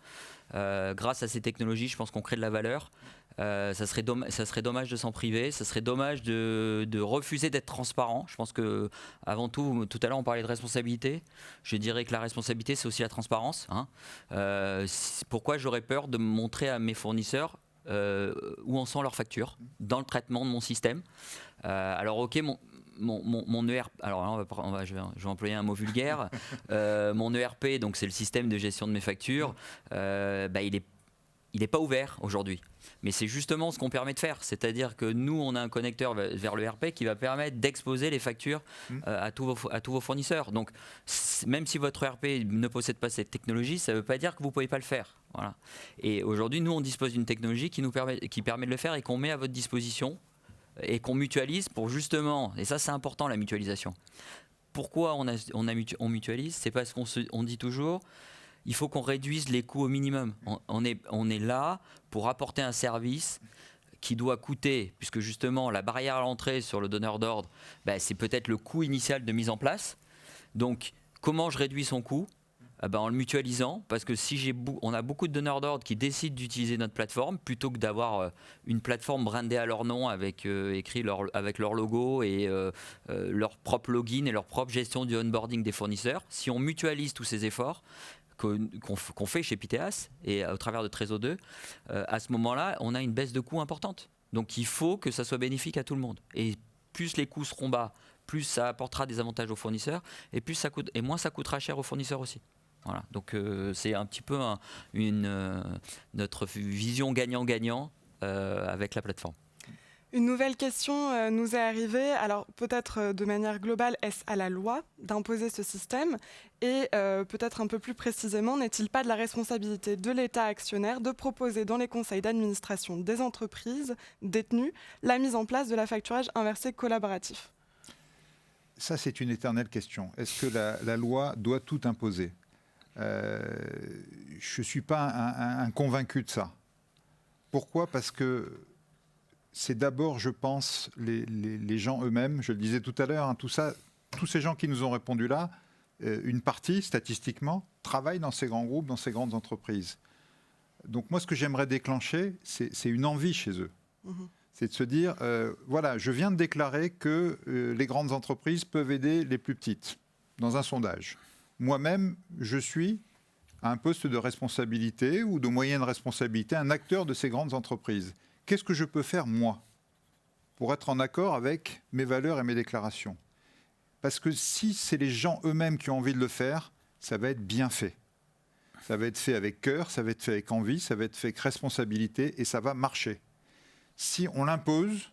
Grâce à ces technologies, je pense qu'on crée de la valeur. Ça serait dommage de s'en priver, ça serait dommage de refuser d'être transparent. Je pense que, avant tout à l'heure on parlait de responsabilité. Je dirais que la responsabilité c'est aussi la transparence. Pourquoi j'aurais peur de montrer à mes fournisseurs où en sont leurs factures dans le traitement de mon système. Alors ok, mon ERP, alors là, je vais employer un mot vulgaire. Mon ERP, donc c'est le système de gestion de mes factures, il n'est pas ouvert aujourd'hui. Mais c'est justement ce qu'on permet de faire. C'est-à-dire que nous, on a un connecteur vers le ERP qui va permettre d'exposer les factures à tous vos fournisseurs. Donc, même si votre ERP ne possède pas cette technologie, ça ne veut pas dire que vous ne pouvez pas le faire. Voilà. Et aujourd'hui, nous, on dispose d'une technologie qui permet de le faire et qu'on met à votre disposition et qu'on mutualise pour justement, et ça c'est important la mutualisation. Pourquoi on mutualise ? C'est parce qu'on dit toujours, il faut qu'on réduise les coûts au minimum. On est là pour apporter un service qui doit coûter, puisque justement la barrière à l'entrée sur le donneur d'ordre, c'est peut-être le coût initial de mise en place. Donc comment je réduis son coût ? En le mutualisant, parce que si on a beaucoup de donneurs d'ordre qui décident d'utiliser notre plateforme plutôt que d'avoir une plateforme brandée à leur nom avec écrit avec leur logo et leur propre login et leur propre gestion du onboarding des fournisseurs. Si on mutualise tous ces efforts qu'on fait chez Piteas et au travers de Trésor 2, à ce moment-là, on a une baisse de coûts importante. Donc il faut que ça soit bénéfique à tout le monde. Et plus les coûts seront bas, plus ça apportera des avantages aux fournisseurs et moins ça coûtera cher aux fournisseurs aussi. Voilà, donc c'est un petit peu notre vision gagnant-gagnant avec la plateforme. Une nouvelle question nous est arrivée. Alors peut-être de manière globale, est-ce à la loi d'imposer ce système ? Et peut-être un peu plus précisément, n'est-il pas de la responsabilité de l'État actionnaire de proposer dans les conseils d'administration des entreprises détenues la mise en place de la facturage inversé collaboratif ? Ça, c'est une éternelle question. Est-ce que la loi doit tout imposer ? Je ne suis pas un convaincu de ça. Pourquoi ? Parce que c'est d'abord, je pense, les gens eux-mêmes. Je le disais tout à l'heure, tous ces gens qui nous ont répondu là, une partie, statistiquement, travaillent dans ces grands groupes, dans ces grandes entreprises. Donc moi, ce que j'aimerais déclencher, c'est une envie chez eux. C'est de se dire, voilà, je viens de déclarer que les grandes entreprises peuvent aider les plus petites, dans un sondage. Moi-même, je suis à un poste de responsabilité ou de moyenne responsabilité, un acteur de ces grandes entreprises. Qu'est-ce que je peux faire, moi, pour être en accord avec mes valeurs et mes déclarations ? Parce que si c'est les gens eux-mêmes qui ont envie de le faire, ça va être bien fait. Ça va être fait avec cœur, ça va être fait avec envie, ça va être fait avec responsabilité et ça va marcher. Si on l'impose,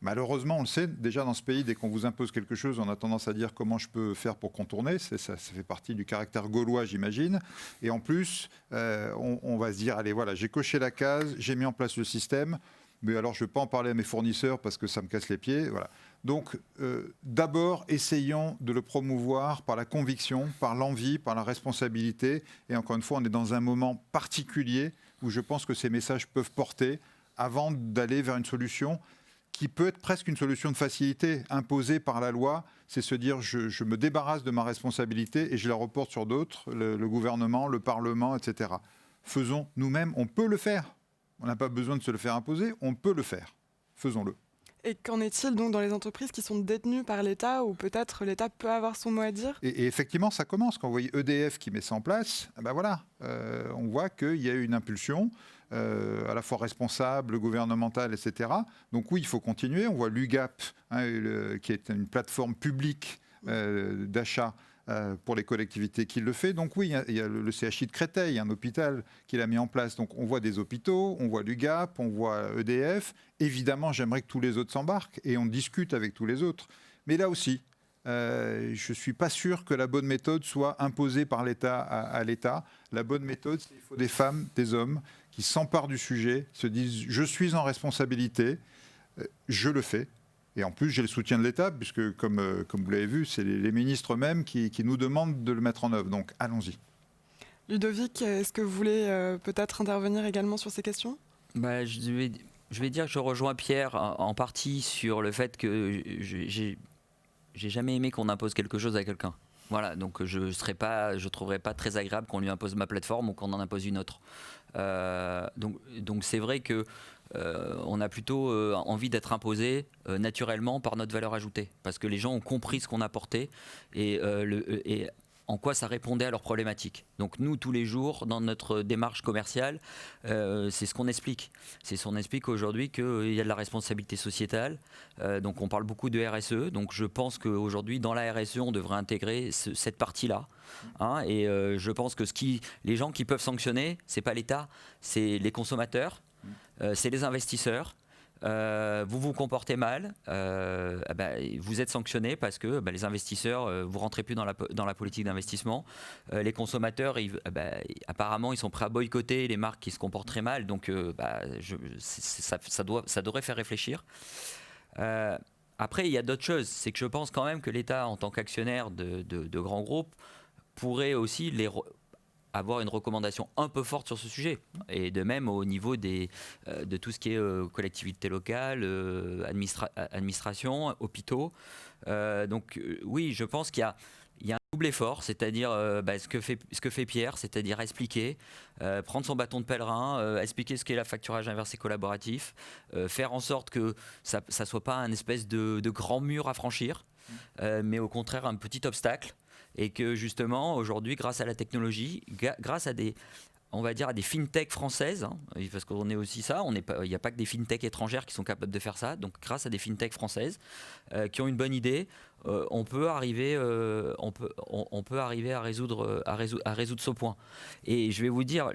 malheureusement, on le sait, déjà dans ce pays, dès qu'on vous impose quelque chose, on a tendance à dire comment je peux faire pour contourner. Ça fait partie du caractère gaulois, j'imagine. Et en plus, on va se dire, allez, voilà, j'ai coché la case, j'ai mis en place le système, mais alors je ne vais pas en parler à mes fournisseurs parce que ça me casse les pieds. Voilà. Donc, d'abord, essayons de le promouvoir par la conviction, par l'envie, par la responsabilité. Et encore une fois, on est dans un moment particulier où je pense que ces messages peuvent porter avant d'aller vers une solution qui peut être presque une solution de facilité imposée par la loi, c'est se dire je me débarrasse de ma responsabilité et je la reporte sur d'autres, le gouvernement, le Parlement, etc. Faisons nous-mêmes, on peut le faire. On n'a pas besoin de se le faire imposer, on peut le faire. Faisons-le. Et qu'en est-il donc dans les entreprises qui sont détenues par l'État, où peut-être l'État peut avoir son mot à dire ? Et effectivement, ça commence. Quand vous voyez EDF qui met ça en place, voilà, on voit qu'il y a eu une impulsion, à la fois responsable, gouvernementale, etc. Donc oui, il faut continuer. On voit l'UGAP, qui est une plateforme publique d'achat pour les collectivités qui le fait. Donc oui, il y a le CHI de Créteil, un hôpital qui l'a mis en place. Donc on voit des hôpitaux, on voit l'UGAP, on voit EDF. Évidemment, j'aimerais que tous les autres s'embarquent et on discute avec tous les autres. Mais là aussi, je ne suis pas sûr que la bonne méthode soit imposée par l'État à l'État. La bonne méthode, c'est qu'il faut des femmes, des hommes qui s'emparent du sujet, se disent « je suis en responsabilité, je le fais ». Et en plus, j'ai le soutien de l'État, puisque, comme vous l'avez vu, c'est les ministres eux-mêmes qui nous demandent de le mettre en œuvre. Donc, allons-y. Ludovic, est-ce que vous voulez peut-être intervenir également sur ces questions ? Je vais dire que je rejoins Pierre en partie sur le fait que j'ai jamais aimé qu'on impose quelque chose à quelqu'un. Voilà, donc je ne trouverais pas très agréable qu'on lui impose ma plateforme ou qu'on en impose une autre. Donc c'est vrai que on a plutôt envie d'être imposé naturellement par notre valeur ajoutée, parce que les gens ont compris ce qu'on apportait et en quoi ça répondait à leurs problématiques. Donc nous, tous les jours, dans notre démarche commerciale, c'est ce qu'on explique. On explique aujourd'hui qu'il y a de la responsabilité sociétale. Donc on parle beaucoup de RSE. Donc je pense qu'aujourd'hui, dans la RSE, on devrait intégrer cette partie-là. Hein, et je pense que les gens qui peuvent sanctionner, c'est pas l'État, c'est les consommateurs, c'est les investisseurs. Vous vous comportez mal, vous êtes sanctionné parce que les investisseurs, vous rentrez plus dans la politique d'investissement. Les consommateurs, apparemment, ils sont prêts à boycotter les marques qui se comportent très mal. Donc, ça devrait faire réfléchir. Après, il y a d'autres choses. C'est que je pense quand même que l'État, en tant qu'actionnaire de grands groupes, pourrait aussi avoir une recommandation un peu forte sur ce sujet, et de même au niveau de tout ce qui est collectivité locale, administration, hôpitaux. Donc oui, je pense qu'il y a un double effort, c'est-à-dire ce que fait Pierre, c'est-à-dire expliquer, prendre son bâton de pèlerin, expliquer ce qu'est la facturage inversé collaboratif, faire en sorte que ça ne soit pas un espèce de grand mur à franchir, mais au contraire un petit obstacle. Et que justement, aujourd'hui, grâce à la technologie, grâce à des fintech françaises, hein, parce qu'on est aussi ça, il n'y a pas que des fintech étrangères qui sont capables de faire ça, donc grâce à des fintech françaises qui ont une bonne idée, on peut arriver à résoudre ce point. Et je vais vous dire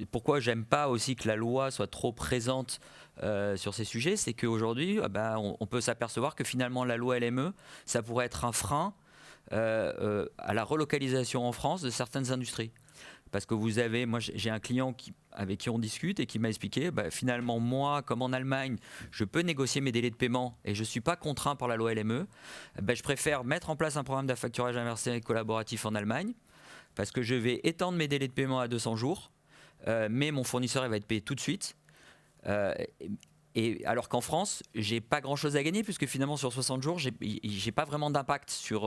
pourquoi j'aime pas aussi que la loi soit trop présente sur ces sujets, c'est qu'aujourd'hui, on peut s'apercevoir que finalement la loi LME, ça pourrait être un frein à la relocalisation en France de certaines industries. Parce que moi j'ai un client avec qui on discute et qui m'a expliqué, finalement moi, comme en Allemagne, je peux négocier mes délais de paiement et je ne suis pas contraint par la loi LME, je préfère mettre en place un programme d'affacturage inversé et collaboratif en Allemagne, parce que je vais étendre mes délais de paiement à 200 jours, mais mon fournisseur il va être payé tout de suite. Et alors qu'en France, j'ai pas grand chose à gagner, puisque finalement sur 60 jours, j'ai pas vraiment d'impact sur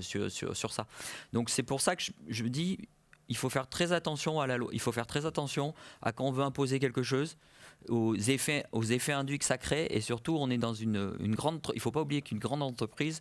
ça. Donc c'est pour ça que je me dis, il faut faire très attention à la loi, il faut faire très attention à quand on veut imposer quelque chose, aux effets induits que ça crée, et surtout on est dans une grande, il faut pas oublier qu'une grande entreprise,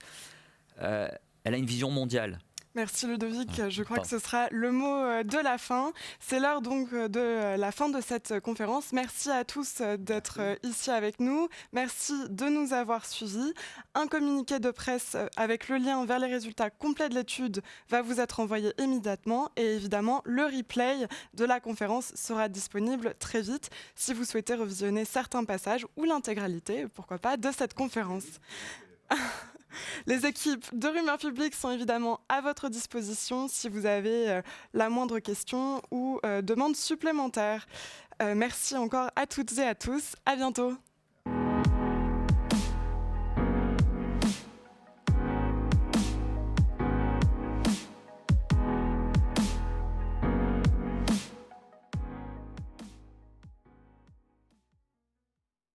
elle a une vision mondiale. Merci Ludovic, je crois que ce sera le mot de la fin. C'est l'heure donc de la fin de cette conférence. Merci à tous d'être ici avec nous. Merci de nous avoir suivis. Un communiqué de presse avec le lien vers les résultats complets de l'étude va vous être envoyé immédiatement. Et évidemment, le replay de la conférence sera disponible très vite si vous souhaitez revisionner certains passages ou l'intégralité, pourquoi pas, de cette conférence. Les équipes de Rumeurs Publiques sont évidemment à votre disposition si vous avez la moindre question ou demande supplémentaire. Merci encore à toutes et à tous. À bientôt.